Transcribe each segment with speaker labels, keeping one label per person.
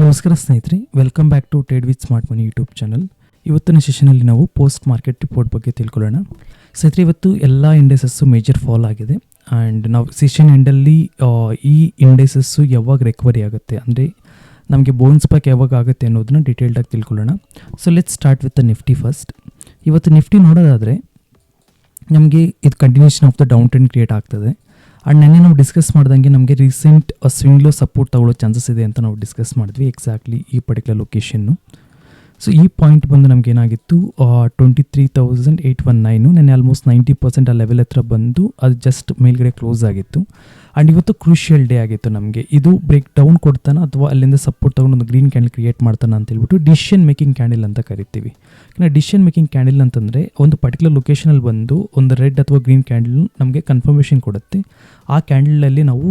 Speaker 1: ನಮಸ್ಕಾರ ಸ್ನೇಹಿತರೆ, welcome back to trade with smart money YouTube channel. ಇವತ್ತಿನ ಸೆಷನಲ್ಲಿ ನಾವು ಪೋಸ್ಟ್ ಮಾರ್ಕೆಟ್ ರಿಪೋರ್ಟ್ ಬಗ್ಗೆ ತಿಳ್ಕೊಳ್ಳೋಣ. ಸ್ನೇಹಿತರೆ, ಇವತ್ತು ಎಲ್ಲ ಇಂಡೆಸಸ್ಸು ಮೇಜರ್ ಫಾಲ್ ಆಗಿದೆ ಆ್ಯಂಡ್ ನಾವು ಸೆಷನ್ ಎಂಡಲ್ಲಿ ಈ ಇಂಡೆಸಸ್ಸು ಯಾವಾಗ ರಿಕವರಿ ಆಗುತ್ತೆ, ಅಂದರೆ ನಮಗೆ ಬೌನ್ಸ್ ಬ್ಯಾಕ್ ಯಾವಾಗ ಆಗುತ್ತೆ ಅನ್ನೋದನ್ನ ಡೀಟೇಲ್ಡಾಗಿ ತಿಳ್ಕೊಳ್ಳೋಣ. So let's start with the Nifty first. ಇವತ್ತು ನಿಫ್ಟಿ ನೋಡೋದಾದರೆ ನಮಗೆ ಇದು continuation of the down trend create ಆಗ್ತದೆ. ಆ್ಯಂಡ್ ನೆನ್ನೆ ನಾವು ಡಿಸ್ಕಸ್ ಮಾಡ್ದಂಗೆ ನಮಗೆ ರೀಸೆಂಟ್ ಸ್ವಿಂಗ್ ಲೋ ಸಪೋರ್ಟ್ ತಗೊಳ್ಳೋ ಚಾನ್ಸಸ್ ಇದೆ ಅಂತ ನಾವು ಡಿಸ್ಕಸ್ ಮಾಡಿದ್ವಿ ಎಕ್ಸಾಕ್ಟ್ಲಿ ಈ ಪರ್ಟಿಕ್ಯುಲರ್ ಲೊಕೇಶನ್ನು. ಸೊ ಈ ಪಾಯಿಂಟ್ ಬಂದು ನಮ್ಗೆ ಏನಾಗಿತ್ತು 23,819. ನೆನ್ನೆ ಆಲ್ಮೋಸ್ಟ್ 90% ಆ ಲೆವೆಲ್ ಹತ್ರ ಬಂದು ಅದು ಜಸ್ಟ್ ಮೇಲ್ಗಡೆ ಕ್ಲೋಸ್ ಆಗಿತ್ತು. ಆ್ಯಂಡ್ ಇವತ್ತು ಕ್ರೂಷಿಯಲ್ ಡೇ ಆಗಿತ್ತು ನಮಗೆ. ಇದು ಬ್ರೇಕ್ ಡೌನ್ ಕೊಡ್ತಾನೆ ಅಥವಾ ಅಲ್ಲಿಂದ ಸಪೋರ್ಟ್ ತೊಗೊಂಡು ಒಂದು ಗ್ರೀನ್ ಕ್ಯಾಂಡಲ್ ಕ್ರಿಯೇಟ್ ಮಾಡ್ತಾನೆ ಅಂತ ಹೇಳ್ಬಿಟ್ಟು ಡಿಸಿಷನ್ ಮೇಕಿಂಗ್ ಕ್ಯಾಂಡಲ್ ಅಂತ ಕರಿತೀವಿ. ಯಾಕಂದರೆ ಡಿಸಿಷನ್ ಮೇಕಿಂಗ್ ಕ್ಯಾಂಡಲ್ ಅಂತಂದರೆ ಒಂದು ಪರ್ಟಿಕ್ಯುಲರ್ ಲೊಕೇಶನಲ್ಲಿ ಬಂದು ಒಂದು ರೆಡ್ ಅಥವಾ ಗ್ರೀನ್ ಕ್ಯಾಂಡಲ್ ನಮಗೆ ಕನ್ಫರ್ಮೇಷನ್ ಕೊಡುತ್ತೆ. ಆ ಕ್ಯಾಂಡಲಲ್ಲಿ ನಾವು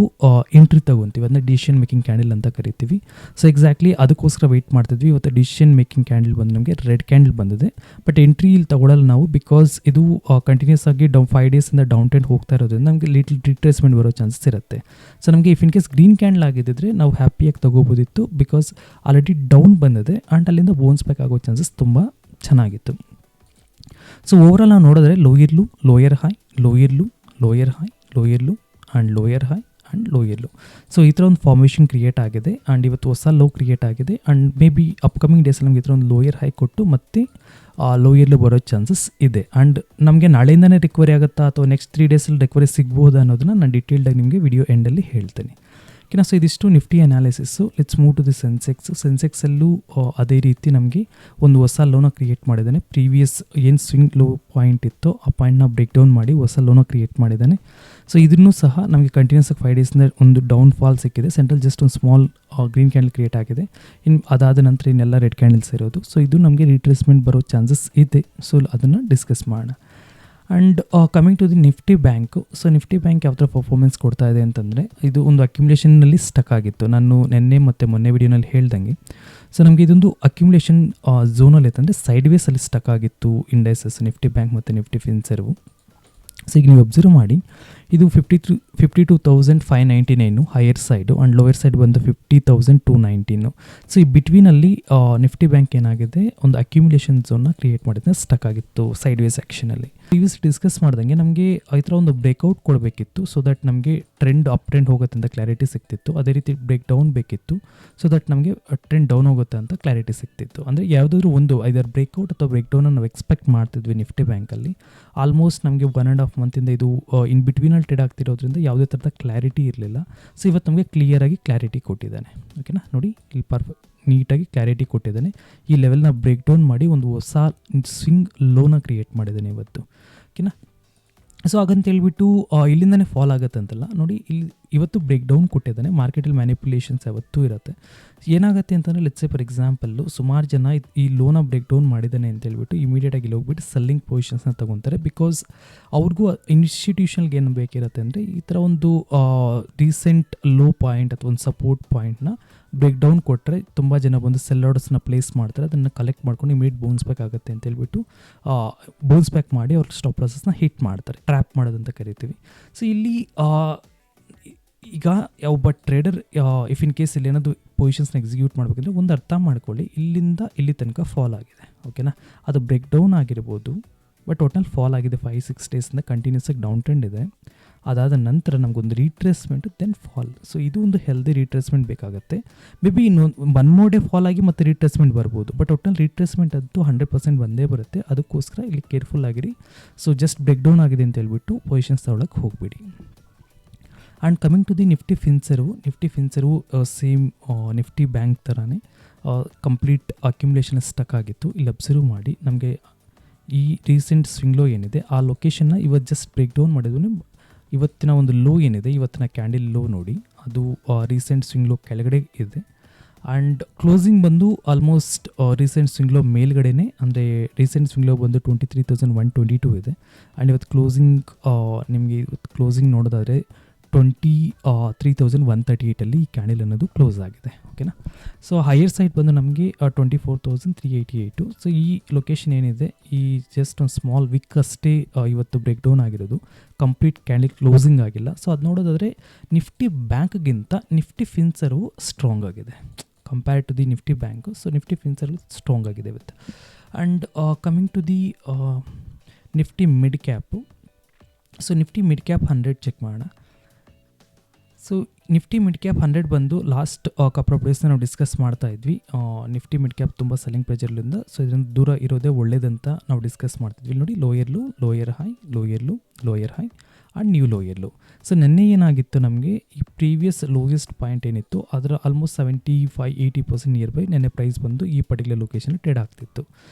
Speaker 1: ಎಂಟ್ರಿ ತೊಗೊತೀವಿ, ಅದನ್ನ ಡಿಸಿಷನ್ ಮೇಕಿಂಗ್ ಕ್ಯಾಂಡಲ್ ಅಂತ ಕರಿತೀವಿ. ಸೊ ಎಕ್ಸಾಕ್ಟ್ಲಿ ಅದಕ್ಕೋಸ್ಕರ ವೆಯ್ಟ್ ಮಾಡ್ತಿದ್ವಿ. ಇವತ್ತು ಡಿಸಿಷನ್ ಮೇಕಿಂಗ್ ಕ್ಯಾಂಡಲ್ ಬಂದು ನಮಗೆ ರೆಡ್ ಕ್ಯಾಂಡಲ್ ಬಂದಿದೆ. ಬಟ್ ಎಂಟ್ರಿ ಇಲ್ಲಿ ತೊಗೊಳ್ಳಲ್ಲ ನಾವು, ಬಿಕಾಸ್ ಇದು ಕಂಟಿನ್ಯೂಸ್ ಆಗಿ 5 ಡೇಸಿಂದ ಡೌನ್ ಟ್ರೆಂಡ್ ಹೋಗ್ತಾ ಇರೋದ್ರಿಂದ ನಮಗೆ ಲಿಟಲ್ ರಿಟ್ರೇಸ್ಮೆಂಟ್ ಬರೋ ಚಾನ್ಸಸ್ ಇರುತ್ತೆ. ಸೊ ನಮಗೆ if in case green candle ಆಗಿದ್ದರೆ ನಾವು ಹ್ಯಾಪಿಯಾಗಿ ತೊಗೋಬೋದಿತ್ತು, ಬಿಕಾಸ್ ಆಲ್ರೆಡಿ ಡೌನ್ ಬಂದಿದೆ ಆ್ಯಂಡ್ ಅಲ್ಲಿಂದ ಬೌನ್ಸ್ ಬ್ಯಾಕ್ ಆಗೋ ಚಾನ್ಸಸ್ ತುಂಬ ಚೆನ್ನಾಗಿತ್ತು. ಸೊ ಓವರಾಲ್ ನಾವು ನೋಡಿದ್ರೆ lower low, lower high, lower low, lower high, lower low and lower high and lower low. So ಈ ಥರ ಒಂದು ಫಾರ್ಮೇಷನ್ ಕ್ರಿಯೇಟ್ ಆಗಿದೆ ಆ್ಯಂಡ್ ಇವತ್ತು ಹೊಸ ಲೋ ಕ್ರಿಯೇಟ್ ಆಗಿದೆ. ಆ್ಯಂಡ್ ಮೇ ಬಿ ಅಪ್ಕಮಿಂಗ್ ಡೇಸಲ್ಲಿ ನಮಗೆ ಈ ಥರ ಒಂದು ಲೋಯರ್ ಹೈ ಕೊಟ್ಟು ಮತ್ತೆ ಲೋಯರ್ ಲೋ ಬರೋ ಚಾನ್ಸಸ್ ಇದೆ. ಆ್ಯಂಡ್ ನಮಗೆ ನಾಳೆಯಿಂದನೇ ರಿಕವರಿ ಆಗುತ್ತಾ ಅಥವಾ ನೆಕ್ಸ್ಟ್ 3 ಡೇಸಲ್ಲಿ ರಿಕವರಿ ಸಿಗ್ಬೋದಾ ಅನ್ನೋದನ್ನ ನಾನು ಡೀಟೇಲ್ಡಾಗಿ ನಿಮಗೆ ವಿಡಿಯೋ ಎಂಡಲ್ಲಿ ಹೇಳ್ತೇನೆ. ಓಕೆನಾ. ಸೊ ಇದಿಷ್ಟು Nifty analysis. Let's move to the ಸೆನ್ಸೆಕ್ಸಲ್ಲೂ ಅದೇ ರೀತಿ ನಮಗೆ ಒಂದು ಹೊಸ ಲೋನ ಕ್ರಿಯೇಟ್ ಮಾಡಿದ್ದಾನೆ. ಪ್ರೀವಿಯಸ್ ಏನು ಸ್ವಿಂಗ್ ಲೋ ಪಾಯಿಂಟ್ ಇತ್ತು ಆ ಪಾಯಿಂಟ್ನ ಬ್ರೇಕ್ ಡೌನ್ ಮಾಡಿ ಹೊಸ ಲೋನ ಕ್ರಿಯೇಟ್ ಮಾಡಿದ್ದಾನೆ. ಸೊ ಇದನ್ನು ಸಹ ನಮಗೆ ಕಂಟಿನ್ಯೂಸ್ ಆಗಿ 5 ಡೇಸಿಂದ ಒಂದು ಡೌನ್ ಫಾಲ್ ಸಿಕ್ಕಿದೆ. ಸೆಂಟ್ರಲ್ ಜಸ್ಟ್ ಒಂದು ಸ್ಮಾಲ್ ಗ್ರೀನ್ ಕ್ಯಾಂಡಲ್ ಕ್ರಿಯೇಟ್ ಆಗಿದೆ. ಇನ್ನು ಅದಾದ ನಂತರ ಇನ್ನೆಲ್ಲ ರೆಡ್ ಕ್ಯಾಂಡಲ್ಸ್ ಇರೋದು. ಸೊ ಇದು ನಮಗೆ ರಿಟ್ರೇಸ್ಮೆಂಟ್ ಬರೋ ಚಾನ್ಸಸ್ ಇದೆ. ಸೊ ಅದನ್ನು ಡಿಸ್ಕಸ್ ಮಾಡೋಣ. And coming to the Nifty bank. So Nifty bank ಯಾವ ಥರ ಪರ್ಫಾರ್ಮೆನ್ಸ್ ಕೊಡ್ತಾ ಇದೆ ಅಂತಂದರೆ, ಇದು ಒಂದು ಅಕ್ಯುಮುಲೇಷನ್ನಲ್ಲಿ ಸ್ಟಕ್ ಆಗಿತ್ತು. ನಾನು ನಿನ್ನೆ ಮತ್ತು ಮೊನ್ನೆ ವಿಡಿಯೋನಲ್ಲಿ ಹೇಳ್ದಂಗೆ. ಸೊ ನಮಗೆ ಇದೊಂದು ಅಕ್ಯುಮುಲೇಷನ್ ಝೋನಲ್ಲಿ ಇತ್ತಂದರೆ ಸೈಡ್ ವೇಸಲ್ಲಿ ಸ್ಟಕ್ ಆಗಿತ್ತು ಇಂಡೈಸಸ್ ನಿಫ್ಟಿ ಬ್ಯಾಂಕ್ ಮತ್ತು ನಿಫ್ಟಿ ಫಿನ್ಸರ್ವು. ಸೊ ಈಗ ನೀವು ಅಬ್ಸರ್ವ್ ಮಾಡಿ, ಇದು 52,599 higher side and lower side ಬಂದು 50,219. ಸೊ ಈ ಬಿಟ್ವೀನಲ್ಲಿ ನಿಫ್ಟಿ ಬ್ಯಾಂಕ್ ಏನಾಗಿದೆ, ಒಂದು ಅಕ್ಯುಮುಲೇಷನ್ ಝೋನ್ನ ಕ್ರಿಯೇಟ್ ಮಾಡಿದ್ರೆ ಸ್ಟಕ್ ಆಗಿತ್ತು ಸೈಡ್ ವೇಸ್ ಆ್ಯಕ್ಷನಲ್ಲಿ. ಪ್ರೀವಿಯಸ್ ಡಿಸ್ಕಸ್ ಮಾಡ್ದಂಗೆ ನಮಗೆ ಈ ಥರ ಒಂದು ಬ್ರೇಕ್ಔಟ್ ಕೊಡಬೇಕಿತ್ತು, ಸೊ ದಟ್ ನಮಗೆ ಟ್ರೆಂಡ್ ಅಪ್ ಟ್ರೆಂಡ್ ಹೋಗುತ್ತೆ ಅಂತ ಕ್ಲಾರಿಟಿ ಸಿಗ್ತಿತ್ತು. ಅದೇ ರೀತಿ ಬ್ರೇಕ್ ಡೌನ್ ಬೇಕಿತ್ತು, ಸೊ ದಟ್ ನಮಗೆ ಟ್ರೆಂಡ್ ಡೌನ್ ಹೋಗುತ್ತೆ ಅಂತ ಕ್ಲಾರಿಟಿ ಸಿಗ್ತಿತ್ತು. ಅಂದರೆ ಯಾವುದಾದ್ರೂ ಒಂದು ಐದರ್ ಬ್ರೇಕ್ಔಟ್ ಅಥವಾ ಬ್ರೇಕ್ ಡೌನ್ ನಾವು ಎಕ್ಸ್ಪೆಕ್ಟ್ ಮಾಡ್ತಿದ್ವಿ ನಿಫ್ಟಿ ಬ್ಯಾಂಕಲ್ಲಿ. ಆಲ್ಮೋಸ್ಟ್ ನಮಗೆ 1.5 ಮಂತಿಂದ ಇದು ಇನ್ ಬಿಟ್ವೀನಲ್ಲಿ ಟ್ರೇಡ್ ಆಗ್ತಿರೋದ್ರಿಂದ ಯಾವುದೇ ಥರದ ಕ್ಲಾರಿಟಿ ಇರಲಿಲ್ಲ. ಸೊ ಇವತ್ತು ನಮಗೆ ಕ್ಲಿಯರಾಗಿ ಕ್ಲಾರಿಟಿ ಕೊಟ್ಟಿದ್ದಾನೆ. ಓಕೆನಾ. ನೋಡಿ ಇಲ್ಲಿ ನೀಟಾಗಿ ಕ್ಲಾರಿಟಿ ಕೊಟ್ಟಿದ್ದಾನೆ. ಈ ಲೆವೆಲ್ನ ಬ್ರೇಕ್ ಡೌನ್ ಮಾಡಿ ಒಂದು ಹೊಸ ಸ್ವಿಂಗ್ ಲೋನ ಕ್ರಿಯೇಟ್ ಮಾಡಿದ್ದಾನೆ ಇವತ್ತು. ಓಕೆನಾ. ಸೊ ಹಾಗಂತ ಹೇಳ್ಬಿಟ್ಟು ಇಲ್ಲಿಂದನೇ ಫಾಲ್ ಆಗುತ್ತೆ ಅಂತಲ್ಲ. ನೋಡಿ ಇಲ್ಲಿ ಇವತ್ತು ಬ್ರೇಕ್ ಡೌನ್ ಕೊಟ್ಟಿದ್ದಾನೆ. ಮಾರ್ಕೆಟಲ್ಲಿ ಮ್ಯಾನಿಪುಲೇಷನ್ಸ್ ಯಾವತ್ತೂ ಇರುತ್ತೆ. ಏನಾಗುತ್ತೆ ಅಂತಂದರೆ, ಲೆಟ್ಸ್ ಸೇ ಫಾರ್ ಎಕ್ಸಾಂಪಲ್ಲು ಸುಮಾರು ಜನ ಈ ಲೋನ ಬ್ರೇಕ್ ಡೌನ್ ಮಾಡಿದ್ದಾನೆ ಅಂತ ಹೇಳ್ಬಿಟ್ಟು ಇಮಿಡಿಯೇಟಾಗಿ ಇಲ್ಲಿ ಹೋಗ್ಬಿಟ್ಟು ಸೆಲ್ಲಿಂಗ್ ಪೊಸಿಷನ್ಸ್ನ ತೊಗೊತಾರೆ. ಬಿಕಾಸ್ ಅವ್ರಿಗೂ ಇನ್ಸ್ಟಿಟ್ಯೂಷನ್ಗೆ ಏನು ಬೇಕಿರುತ್ತೆ ಅಂದರೆ, ಈ ಥರ ಒಂದು ರೀಸೆಂಟ್ ಲೋ ಪಾಯಿಂಟ್ ಅಥವಾ ಒಂದು ಸಪೋರ್ಟ್ ಪಾಯಿಂಟ್ನ ಬ್ರೇಕ್ ಡೌನ್ ಕೊಟ್ಟರೆ ತುಂಬ ಜನ ಬಂದು ಸೆಲ್ ಆರ್ಡರ್ಸ್ನ ಪ್ಲೇಸ್ ಮಾಡ್ತಾರೆ. ಅದನ್ನು ಕಲೆಕ್ಟ್ ಮಾಡ್ಕೊಂಡು ಇಮಿಡಿಯೇಟ್ ಬೌನ್ಸ್ ಬ್ಯಾಕ್ ಆಗುತ್ತೆ ಅಂತ ಹೇಳ್ಬಿಟ್ಟು ಬೌನ್ಸ್ ಬ್ಯಾಕ್ ಮಾಡಿ ಅವ್ರ ಸ್ಟಾಪ್ ಲಾಸಸ್ನ ಹಿಟ್ ಮಾಡ್ತಾರೆ, ಟ್ರ್ಯಾಪ್ ಮಾಡೋದಂತ ಕರಿತೀವಿ. ಸೊ ಇಲ್ಲಿ ಈಗ ಒಬ್ಬ ಟ್ರೇಡರ್ ಇಫ್ ಇನ್ ಕೇಸ್ ಇಲ್ಲಿ ಏನಾದರೂ ಪೊಸಿಷನ್ಸ್ನ ಎಕ್ಸಿಕ್ಯೂಟ್ ಮಾಡಬೇಕಂದ್ರೆ ಒಂದು ಅರ್ಥ ಮಾಡ್ಕೊಳ್ಳಿ, ಇಲ್ಲಿಂದ ಇಲ್ಲಿ ತನಕ ಫಾಲ್ ಆಗಿದೆ. ಓಕೆನಾ. ಅದು ಬ್ರೇಕ್ ಡೌನ್ ಆಗಿರ್ಬೋದು, ಬಟ್ ಒಟ್ನಲ್ಲಿ ಫಾಲ್ ಆಗಿದೆ. 5-6 ಡೇಸಿಂದ ಕಂಟಿನ್ಯೂಸ್ ಆಗಿ ಡೌನ್ ಟ್ರೆಂಡ್ ಇದೆ. ಅದಾದ ನಂತರ ನಮಗೊಂದು ರೀಟ್ರೇಸ್ಮೆಂಟು ದೆನ್ ಫಾಲ್. ಸೊ ಇದು ಒಂದು ಹೆಲ್ದಿ ರೀಟ್ರೇಸ್ಮೆಂಟ್ ಬೇಕಾಗುತ್ತೆ. ಮೇ ಬಿ ಇನ್ನೊಂದು 1 more ಡೇ ಫಾಲ್ ಆಗಿ ಮತ್ತೆ ರೀಟ್ರೇಸ್ಮೆಂಟ್ ಬರ್ಬೋದು, ಬಟ್ ಒಟ್ನಲ್ಲಿ ರೀಟ್ರೇಸ್ಮೆಂಟ್ ಅಂತೂ 100% ಬಂದೇ ಬರುತ್ತೆ. ಅದಕ್ಕೋಸ್ಕರ ಇಲ್ಲಿ ಕೇರ್ಫುಲ್ ಆಗಿರಿ. ಸೊ ಜಸ್ಟ್ ಬ್ರೇಕ್ ಡೌನ್ ಆಗಿದೆ ಅಂತ ಹೇಳ್ಬಿಟ್ಟು ಪೊಸಿಷನ್ಸ್ ತಗೊಳಕ್ಕೆ ಹೋಗಬೇಡಿ. And coming to the Nifty Finserv same Nifty bank ಥರನೇ ಕಂಪ್ಲೀಟ್ ಅಕ್ಯುಮುಲೇಷನ್ ಸ್ಟಕ್ ಆಗಿತ್ತು. ಇಲ್ಲಿ ಅಬ್ಸರ್ವ್ ಮಾಡಿ, ನಮಗೆ ಈ ರೀಸೆಂಟ್ ಸ್ವಿಂಗ್ ಲೋ ಏನಿದೆ ಆ ಲೊಕೇಶನ್ನ ಇವತ್ತು ಜಸ್ಟ್ ಬ್ರೇಕ್ ಡೌನ್ ಮಾಡಿದ್ವಿ. ಇವತ್ತಿನ ಒಂದು ಲೋ ಏನಿದೆ, ಇವತ್ತಿನ ಕ್ಯಾಂಡಲ್ ಲೋ ನೋಡಿ, ಅದು ರೀಸೆಂಟ್ ಸ್ವಿಂಗ್ ಲೋ ಕೆಳಗಡೆ ಇದೆ. ಆ್ಯಂಡ್ ಕ್ಲೋಸಿಂಗ್ ಬಂದು ಆಲ್ಮೋಸ್ಟ್ ರೀಸೆಂಟ್ ಸ್ವಿಂಗ್ ಲೋ ಮೇಲ್ಗಡೆನೇ, ಅಂದರೆ ರೀಸೆಂಟ್ ಸ್ವಿಂಗ್ ಲೋ ಬಂದು 23,122 ಇದೆ. ಆ್ಯಂಡ್ ಇವತ್ತು ನಿಮಗೆ ಇವತ್ತು ಕ್ಲೋಸಿಂಗ್ ನೋಡೋದಾದರೆ 23,138 ಈ ಕ್ಯಾಂಡಲ್ ಅನ್ನೋದು ಕ್ಲೋಸ್ ಆಗಿದೆ. ಓಕೆನಾ. ಸೊ ಹೈಯರ್ ಸೈಡ್ ಬಂದು ನಮಗೆ 24,388. ಸೊ ಈ ಲೊಕೇಶನ್ ಏನಿದೆ, ಈ ಜಸ್ಟ್ ಒಂದು ಸ್ಮಾಲ್ ವಿಕ್ ಅಷ್ಟೇ ಇವತ್ತು ಬ್ರೇಕ್ ಡೌನ್ ಆಗಿರೋದು, ಕಂಪ್ಲೀಟ್ ಕ್ಯಾಂಡಲ್ ಕ್ಲೋಸಿಂಗ್ ಆಗಿಲ್ಲ. ಸೊ ಅದು ನೋಡೋದಾದರೆ ನಿಫ್ಟಿ ಬ್ಯಾಂಕ್ಗಿಂತ ನಿಫ್ಟಿ ಫಿನ್ಸರ್ವು ಸ್ಟ್ರಾಂಗ್ ಆಗಿದೆ. Compare to the Nifty bank. So Nifty Finserv strong ಆಗಿದೆ ಇವತ್ತು. And coming to the Nifty mid cap. So Nifty mid cap 100 check ಮಾಡೋಣ. So Nifty mid cap 100 ಬಂದು last couple of ಡೇಸ್ನ ನಾವು discuss ಮಾಡ್ತಾ ಇದ್ವಿ. Nifty mid cap ತುಂಬ selling ಪ್ರೆಜರ್ಲಿಂದ, so ಇದರಿಂದ ದೂರ ಇರೋದೇ ಒಳ್ಳೇದಂತ ನಾವು ಡಿಸ್ಕಸ್ ಮಾಡ್ತಿದ್ವಿ. ನೋಡಿ, lower low, lower high, lower low, lower high and new lower low. So ನೆನ್ನೆ ಏನಾಗಿತ್ತು, ನಮಗೆ ಈ ಪ್ರೀವಿಯಸ್ ಲೋಯೆಸ್ಟ್ ಪಾಯಿಂಟ್ ಏನಿತ್ತು ಅದರ ಆಲ್ಮೋಸ್ಟ್ 75-80% ನಿಯರ್ ಬೈ ನೆನ್ನೆ ಪ್ರೈಸ್ ಬಂದು ಈ ಪರ್ಟಿಕ್ಯುಲರ್ ಲೊಕೇಶನ್ ಟ್ರೇಡ್ ಆಗ್ತಿತ್ತು.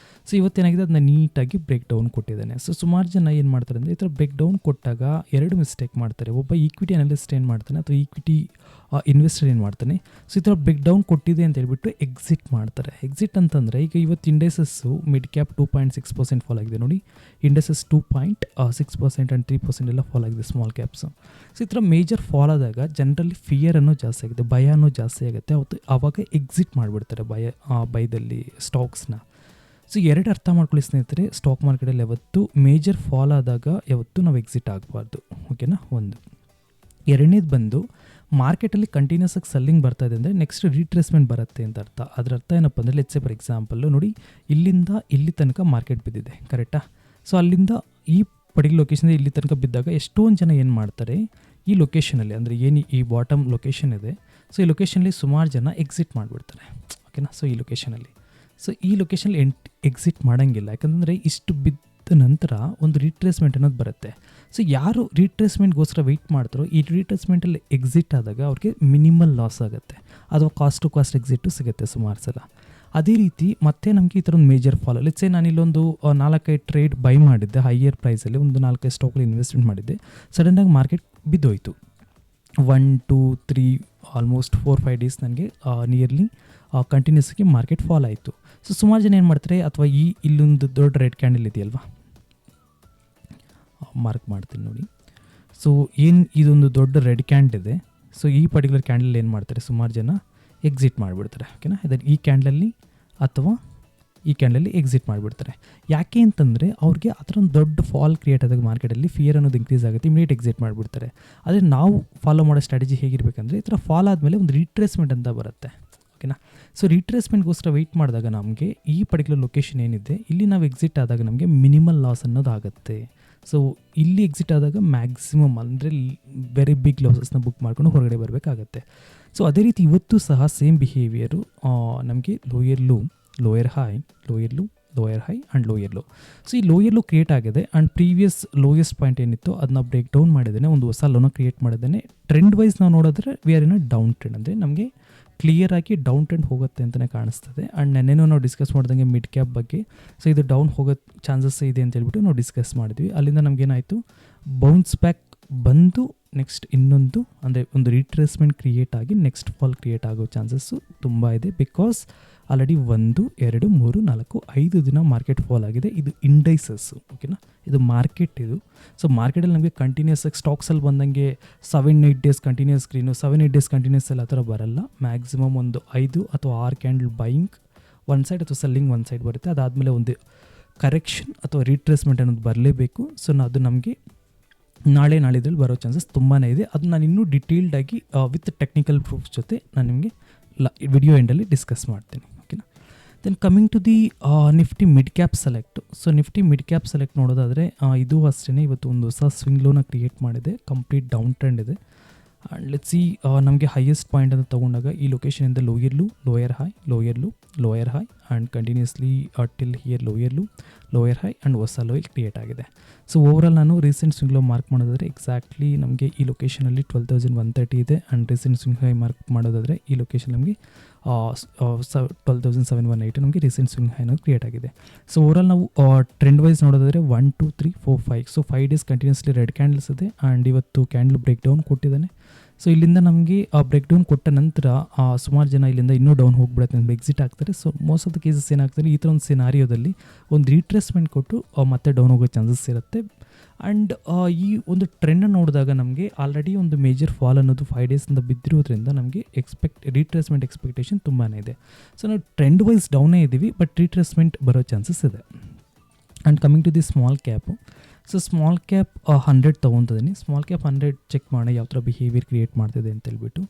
Speaker 1: ಸೊ ಇವತ್ತೇನಾಗಿದೆ, ಅದನ್ನ ನೀಟಾಗಿ ಬ್ರೇಕ್ ಡೌನ್ ಕೊಟ್ಟಿದ್ದಾನೆ. ಸೊ ಸುಮಾರು ಜನ ಏನು ಮಾಡ್ತಾರೆ ಅಂದರೆ, ಈ ಥರ ಬ್ರೇಕ್ ಡೌನ್ ಕೊಟ್ಟಾಗ ಎರಡು ಮಿಸ್ಟೇಕ್ ಮಾಡ್ತಾರೆ. ಒಬ್ಬ ಈಕ್ವಿಟಿ ಅನಲಿಸ್ಟ್ ಏನು ಮಾಡ್ತಾನೆ, ಅಥವಾ ಈಕ್ವಿಟಿ ಇನ್ವೆಸ್ಟರ್ ಏನು ಮಾಡ್ತಾನೆ, ಸೊ ಈ ಥರ ಬ್ರೇಕ್ ಡೌನ್ ಕೊಟ್ಟಿದೆ ಅಂತ ಹೇಳ್ಬಿಟ್ಟು ಎಕ್ಸಿಟ್ ಮಾಡ್ತಾರೆ. ಎಕ್ಸಿಟ್ ಅಂತಂದರೆ, ಈಗ ಇವತ್ತು ಇಂಡೆಸಸ್ಸು ಮಿಡ್ ಕ್ಯಾಪ್ 2.6% ಫಾಲ್ ಆಗಿದೆ. ನೋಡಿ, ಇಂಡೆಸಸ್ 2.6% ಆ್ಯಂಡ್ 3% ಎಲ್ಲ ಫಾಲ್ ಆಗಿದೆ ಸ್ಮಾಲ್ ಕ್ಯಾಪ್ಸು. ಸೊ ಈ ಥರ ಮೇಜರ್ ಫಾಲ್ ಆದಾಗ ಜನರಲಿ ಫಿಯರ್ ಅನ್ನೋ ಜಾಸ್ತಿ ಆಗುತ್ತೆ, ಭಯ ಅನ್ನೋ ಜಾಸ್ತಿ ಆಗುತ್ತೆ. ಅವತ್ತು ಆವಾಗ ಎಕ್ಸಿಟ್ ಮಾಡಿಬಿಡ್ತಾರೆ ಬೈದಲ್ಲಿ ಸ್ಟಾಕ್ಸ್ನ. ಸೊ ಎರಡು ಅರ್ಥ ಮಾಡ್ಕೊಳ್ಳಿ ಸ್ನೇಹಿತರೆ, ಸ್ಟಾಕ್ ಮಾರ್ಕೆಟಲ್ಲಿ ಯಾವತ್ತು ಮೇಜರ್ ಫಾಲ್ ಆದಾಗ ಯಾವತ್ತು ನಾವು ಎಕ್ಸಿಟ್ ಆಗಬಾರ್ದು. ಓಕೆನಾ, ಒಂದು. ಎರಡನೇದು ಬಂದು ಮಾರ್ಕೆಟಲ್ಲಿ ಕಂಟಿನ್ಯೂಸ್ ಆಗಿ ಸೆಲ್ಲಿಂಗ್ ಬರ್ತಾ ಇದೆ ಅಂದರೆ ನೆಕ್ಸ್ಟ್ ರೀಟ್ರೇಸ್ಮೆಂಟ್ ಬರುತ್ತೆ ಅಂತ ಅರ್ಥ. ಅದರ ಅರ್ಥ ಏನಪ್ಪ ಅಂದರೆ, ಲೆಟ್ಸ್ ಸೇ ಫಾರ್ ಎಕ್ಸಾಂಪಲ್ಲು ನೋಡಿ, ಇಲ್ಲಿಂದ ಇಲ್ಲಿ ತನಕ ಮಾರ್ಕೆಟ್ ಬಿದ್ದಿದೆ, ಕರೆಕ್ಟಾ? ಸೊ ಅಲ್ಲಿಂದ ಈ ಪರ್ಟಿಕ್ಯುಲರ್ ಲೊಕೇಶನ್ ಇಲ್ಲಿ ತನಕ ಬಿದ್ದಾಗ ಎಷ್ಟೊಂದು ಜನ ಏನು ಮಾಡ್ತಾರೆ, ಈ ಲೊಕೇಶನಲ್ಲಿ ಅಂದರೆ ಏನು ಈ ಬಾಟಮ್ ಲೊಕೇಶನ್ ಇದೆ, ಸೊ ಈ ಲೊಕೇಶನಲ್ಲಿ ಸುಮಾರು ಜನ ಎಕ್ಸಿಟ್ ಮಾಡಿಬಿಡ್ತಾರೆ. ಓಕೆನಾ, ಸೊ ಈ ಲೊಕೇಶನಲ್ಲಿ ಎಕ್ಸಿಟ್ ಮಾಡೋಂಗಿಲ್ಲ. ಯಾಕಂದರೆ ಇಷ್ಟು ಬಿದ್ದ ನಂತರ ಒಂದು ರೀಟ್ರೇಸ್ಮೆಂಟ್ ಅನ್ನೋದು ಬರುತ್ತೆ. ಸೊ ಯಾರು ರೀಟ್ರೇಸ್ಮೆಂಟ್ಗೋಸ್ಕರ ವೆಯ್ಟ್ ಮಾಡ್ತಾರೋ, ಈ ರೀಟ್ರೇಸ್ಮೆಂಟಲ್ಲಿ ಎಕ್ಸಿಟ್ ಆದಾಗ ಅವ್ರಿಗೆ ಮಿನಿಮಲ್ ಲಾಸ್ ಆಗುತ್ತೆ, ಅಥವಾ ಕಾಸ್ಟ್ ಟು ಕಾಸ್ಟ್ ಎಕ್ಸಿಟು ಸಿಗುತ್ತೆ ಸುಮಾರು ಸಲ. ಅದೇ ರೀತಿ ಮತ್ತೆ ನಮಗೆ ಈ ಥರ ಒಂದು ಮೇಜರ್ ಫಾಲ್, ಲೆಟ್ಸ್ ಸೇ ನಾನಿಲ್ಲೊಂದು 4-5 ಟ್ರೇಡ್ ಬೈ ಮಾಡಿದ್ದೆ ಹೈಯರ್ ಪ್ರೈಸಲ್ಲಿ, ಒಂದು 4-5 ಸ್ಟಾಕಲ್ಲಿ ಇನ್ವೆಸ್ಟ್ಮೆಂಟ್ ಮಾಡಿದ್ದೆ. ಸಡನ್ನಾಗಿ ಮಾರ್ಕೆಟ್ ಬಿದ್ದೋಯ್ತು. 1, 2, 3 ಆಲ್ಮೋಸ್ಟ್ 4-5 ಡೇಸ್ ನನಗೆ ನಿಯರ್ಲಿ ಕಂಟಿನ್ಯೂಸ್ಗೆ ಮಾರ್ಕೆಟ್ ಫಾಲ್ ಆಯಿತು. ಸೊ ಸುಮಾರು ಜನ ಏನು ಮಾಡ್ತಾರೆ, ಅಥವಾ ಇಲ್ಲೊಂದು ದೊಡ್ಡ ರೆಡ್ ಕ್ಯಾಂಡಲ್ ಇದೆಯಲ್ವಾ, ಮಾರ್ಕ್ ಮಾಡ್ತೀನಿ ನೋಡಿ. ಸೊ ಇದೊಂದು ದೊಡ್ಡ ರೆಡ್ ಕ್ಯಾಂಡಲ್ ಇದೆ. ಸೊ ಈ ಪರ್ಟಿಕ್ಯುಲರ್ ಕ್ಯಾಂಡಲ್ ಏನು ಮಾಡ್ತಾರೆ, ಸುಮಾರು ಜನ ಎಕ್ಸಿಟ್ ಮಾಡಿಬಿಡ್ತಾರೆ. ಓಕೆನಾ, ಇದನ್ನು ಈ ಕ್ಯಾಂಡಲಲ್ಲಿ ಅಥವಾ ಈ ಕ್ಯಾಂಡಲಲ್ಲಿ ಎಕ್ಸಿಟ್ ಮಾಡಿಬಿಡ್ತಾರೆ. ಯಾಕೆ ಅಂತಂದರೆ, ಅವ್ರಿಗೆ ಆ ಥರ ಒಂದು ದೊಡ್ಡ ಫಾಲ್ ಕ್ರಿಯೇಟ್ ಆದಾಗ ಮಾರ್ಕೆಟಲ್ಲಿ ಫಿಯರ್ ಅನ್ನೋದು ಇನ್ಕ್ರೀಸ್ ಆಗುತ್ತೆ, ಇಮಿಡಿಯೇಟ್ ಎಕ್ಸಿಟ್ ಮಾಡಿಬಿಡ್ತಾರೆ. ಆದರೆ ನಾವು ಫಾಲೋ ಮಾಡೋ ಸ್ಟ್ರಾಟಜಿ ಹೇಗಿರಬೇಕಂದ್ರೆ, ಈ ಥರ ಫಾಲ್ ಆದಮೇಲೆ ಒಂದು ರೀಟ್ರೇಸ್ಮೆಂಟ್ ಅಂತ ಬರುತ್ತೆ. ಓಕೆನಾ, ಸೊ ರೀಟ್ರೇಸ್ಮೆಂಟ್ಗೋಸ್ಕರ ವೆಯ್ಟ್ ಮಾಡಿದಾಗ ನಮಗೆ ಈ ಪರ್ಟಿಕ್ಯುಲರ್ ಲೊಕೇಶನ್ ಏನಿದೆ, ಇಲ್ಲಿ ನಾವು ಎಕ್ಸಿಟ್ ಆದಾಗ ನಮಗೆ ಮಿನಿಮಲ್ ಲಾಸ್ ಅನ್ನೋದು ಆಗುತ್ತೆ. ಸೊ ಇಲ್ಲಿ ಎಕ್ಸಿಟ್ ಆದಾಗ ಮ್ಯಾಕ್ಸಿಮಮ್ ಅಂದರೆ ವೆರಿ ಬಿಗ್ ಲಾಸಸ್ನ ಬುಕ್ ಮಾಡ್ಕೊಂಡು ಹೊರಗಡೆ ಬರಬೇಕಾಗತ್ತೆ. ಸೊ ಅದೇ ರೀತಿ ಇವತ್ತು ಸಹ ಸೇಮ್ ಬಿಹೇವಿಯರು ನಮಗೆ lower low, lower high, lower low, lower high and lower low. So ಈ ಲೋಯರ್ ಲೋ ಕ್ರಿಯೇಟ್ ಆಗಿದೆ ಆ್ಯಂಡ್ ಪ್ರೀವಿಯಸ್ ಲೋಯೆಸ್ಟ್ ಪಾಯಿಂಟ್ ಏನಿತ್ತು ಅದನ್ನ ಬ್ರೇಕ್ ಡೌನ್ ಮಾಡಿದ್ದೇನೆ, ಒಂದು ಹೊಸ ಲೋನ ಕ್ರಿಯೇಟ್ ಮಾಡಿದ್ದೇನೆ. ಟ್ರೆಂಡ್ ವೈಸ್ ನಾವು ನೋಡಿದ್ರೆ V are in a down trend, ಅಂದರೆ ನಮಗೆ ಕ್ಲಿಯರ್ ಆಗಿ ಡೌನ್ ಟ್ರೆಂಡ್ ಹೋಗುತ್ತೆ ಅಂತಲೇ ಕಾಣಿಸ್ತದೆ. ಆ್ಯಂಡ್ ನೆನ್ನೆನೂ ನಾವು ಡಿಸ್ಕಸ್ ಮಾಡ್ದಂಗೆ ಮಿಡ್ ಕ್ಯಾಪ್ ಬಗ್ಗೆ, ಸೊ ಇದು ಡೌನ್ ಹೋಗೋ ಚಾನ್ಸಸ್ ಇದೆ ಅಂತ ಹೇಳ್ಬಿಟ್ಟು ನಾವು ಡಿಸ್ಕಸ್ ಮಾಡಿದ್ವಿ. ಅಲ್ಲಿಂದ ನಮಗೇನಾಯಿತು, ಬೌನ್ಸ್ ಬ್ಯಾಕ್ ಬಂದು ನೆಕ್ಸ್ಟ್ ಇನ್ನೊಂದು ಅಂದರೆ ಒಂದು ರೀಟ್ರೇಸ್ಮೆಂಟ್ ಕ್ರಿಯೇಟ್ ಆಗಿ ನೆಕ್ಸ್ಟ್ ಫಾಲ್ ಕ್ರಿಯೇಟ್ ಆಗೋ ಚಾನ್ಸಸ್ಸು ತುಂಬ ಇದೆ. ಬಿಕಾಸ್ ಆಲ್ರೆಡಿ 1, 2, 3, 4, 5 ದಿನ ಮಾರ್ಕೆಟ್ ಫಾಲ್ ಆಗಿದೆ. ಇದು ಇಂಡೈಸಸ್ಸು. ಓಕೆನಾ, ಇದು ಮಾರ್ಕೆಟ್ ಇದು. ಸೊ ಮಾರ್ಕೆಟಲ್ಲಿ ನಮಗೆ ಕಂಟಿನ್ಯೂಸ್ ಆಗಿ ಸ್ಟಾಕ್ಸಲ್ಲಿ ಬಂದಂಗೆ 7-8 days continuous screen, 7-8 days continuous ಎಲ್ಲ ಆ ಥರ ಬರಲ್ಲ. ಮ್ಯಾಕ್ಸಿಮಮ್ ಒಂದು 5 ಅಥವಾ 6 ಕ್ಯಾಂಡಲ್ ಬೈಯಿಂಗ್ ಒನ್ ಸೈಡ್ ಅಥವಾ ಸೆಲ್ಲಿಂಗ್ ಒನ್ ಸೈಡ್ ಬರುತ್ತೆ. ಅದಾದಮೇಲೆ ಒಂದು ಕರೆಕ್ಷನ್ ಅಥವಾ ರೀಟ್ರೇಸ್ಮೆಂಟ್ ಅನ್ನೋದು ಬರಲೇಬೇಕು. ಸೊ ಅದು ನಮಗೆ ನಾಳಿದ್ರಲ್ಲಿ ಬರೋ ಚಾನ್ಸಸ್ ತುಂಬಾ ಇದೆ. ಅದು ನಾನು ಇನ್ನೂ ಡಿಟೇಲ್ಡಾಗಿ ವಿತ್ ಟೆಕ್ನಿಕಲ್ ಪ್ರೂಫ್ಸ್ ಜೊತೆ ನಾನು ನಿಮಗೆ ವಿಡಿಯೋ ಎಂಡಲ್ಲಿ ಡಿಸ್ಕಸ್ ಮಾಡ್ತೀನಿ. ಓಕೆನಾ, then coming to the Nifty mid cap select. So Nifty mid cap select ನೋಡೋದಾದರೆ ಇದು ಅಷ್ಟೇ ಇವತ್ತು ಒಂದು ಹೊಸ ಸ್ವಿಂಗ್ ಲೋನ ಕ್ರಿಯೇಟ್ ಮಾಡಿದೆ, ಕಂಪ್ಲೀಟ್ ಡೌನ್ ಟ್ರೆಂಡ್ ಇದೆ. ಆ್ಯಂಡ್ ಲೆಟ್ಸ್ ಸಿ, ನಮಗೆ ಹೈಯೆಸ್ಟ್ ಪಾಯಿಂಟ್ ಅಂತ ತೊಗೊಂಡಾಗ ಈ ಲೊಕೇಶನಿಂದ lower low, lower high, lower low, lower high and continuously till here lower low, lower high and ಹೊಸ ಲೋ ಇಲ್ಲಿ ಕ್ರಿಯೇಟ್ ಆಗಿದೆ. ಸೊ ಓವರಾಲ್ ನಾನು ರೀಸೆಂಟ್ ಸ್ವಿಂಗ್ ಲೋ ಮಾರ್ಕ್ ಮಾಡೋದಾದರೆ ಎಕ್ಸಾಕ್ಟ್ಲಿ ನಮಗೆ ಈ ಲೊಕೇಶನಲ್ಲಿ 12,130 ಇದೆ. And recent swing high mark ಮಾಡೋದಾದರೆ ಈ ಲೊಕೇಶನ್ ನಮಗೆ 12,718 ನಮಗೆ ರೀಸೆಂಟ್ ಸ್ವಿಂಗ್ ಹೈ ಅನ್ನೋದು ಕ್ರಿಯೇಟ್ ಆಗಿದೆ. ಸೊ ಓವರಾಲ್ ನಾವು ಟ್ರೆಂಡ್ ವೈಸ್ ನೋಡೋದಾದರೆ 1, 2, 3, 4, 5 so 5 days continuously red candles ಇದೆ. ಆ್ಯಂಡ್ ಇವತ್ತು ಕ್ಯಾಂಡಲ್ ಬ್ರೇಕ್ ಡೌನ್ ಕೊಟ್ಟಿದ್ದಾನೆ. ಸೊ ಇಲ್ಲಿಂದ ನಮಗೆ ಬ್ರೇಕ್ ಡೌನ್ ಕೊಟ್ಟ ನಂತರ ಸುಮಾರು ಜನ ಇಲ್ಲಿಂದ ಇನ್ನೂ ಡೌನ್ ಹೋಗ್ಬಿಡುತ್ತೆ, ನಮ್ಗೆ ಎಕ್ಸಿಟ್ ಆಗ್ತಾರೆ. So most of the cases ಏನಾಗ್ತಾರೆ, ಈ ಥರ ಒಂದು ಸಿನಾರಿಯೋದಲ್ಲಿ ಒಂದು ರೀಟ್ರೇಸ್ಮೆಂಟ್ ಕೊಟ್ಟು ಮತ್ತೆ ಡೌನ್ ಹೋಗೋ ಚಾನ್ಸಸ್ ಇರುತ್ತೆ. ಆ್ಯಂಡ್ ಈ ಒಂದು ಟ್ರೆಂಡನ್ನು ನೋಡಿದಾಗ ನಮಗೆ ಆಲ್ರೆಡಿ ಒಂದು ಮೇಜರ್ ಫಾಲ್ ಅನ್ನೋದು 5 ಡೇಸಿಂದ ಬಿದ್ದಿರೋದ್ರಿಂದ ನಮಗೆ ರೀಟ್ರೇಸ್ಮೆಂಟ್ ಎಕ್ಸ್ಪೆಕ್ಟೇಷನ್ ತುಂಬಾ ಇದೆ. ಸೊ ನಾವು ಟ್ರೆಂಡ್ ವೈಸ್ ಡೌನೇ ಇದ್ದೀವಿ, ಬಟ್ ರೀಟ್ರೇಸ್ಮೆಂಟ್ ಬರೋ ಚಾನ್ಸಸ್ ಇದೆ. And coming to the small cap. So small cap 100 ತೊಗೊತಿದ್ದೀನಿ. ಸ್ಮಾಲ್ ಕ್ಯಾಪ್ 100 ಚೆಕ್ ಮಾಡಿ ಯಾವ ಥರ ಬಿಹೇವಿಯರ್ ಕ್ರಿಯೇಟ್ ಮಾಡ್ತಿದೆ ಅಂತ ಹೇಳ್ಬಿಟ್ಟು.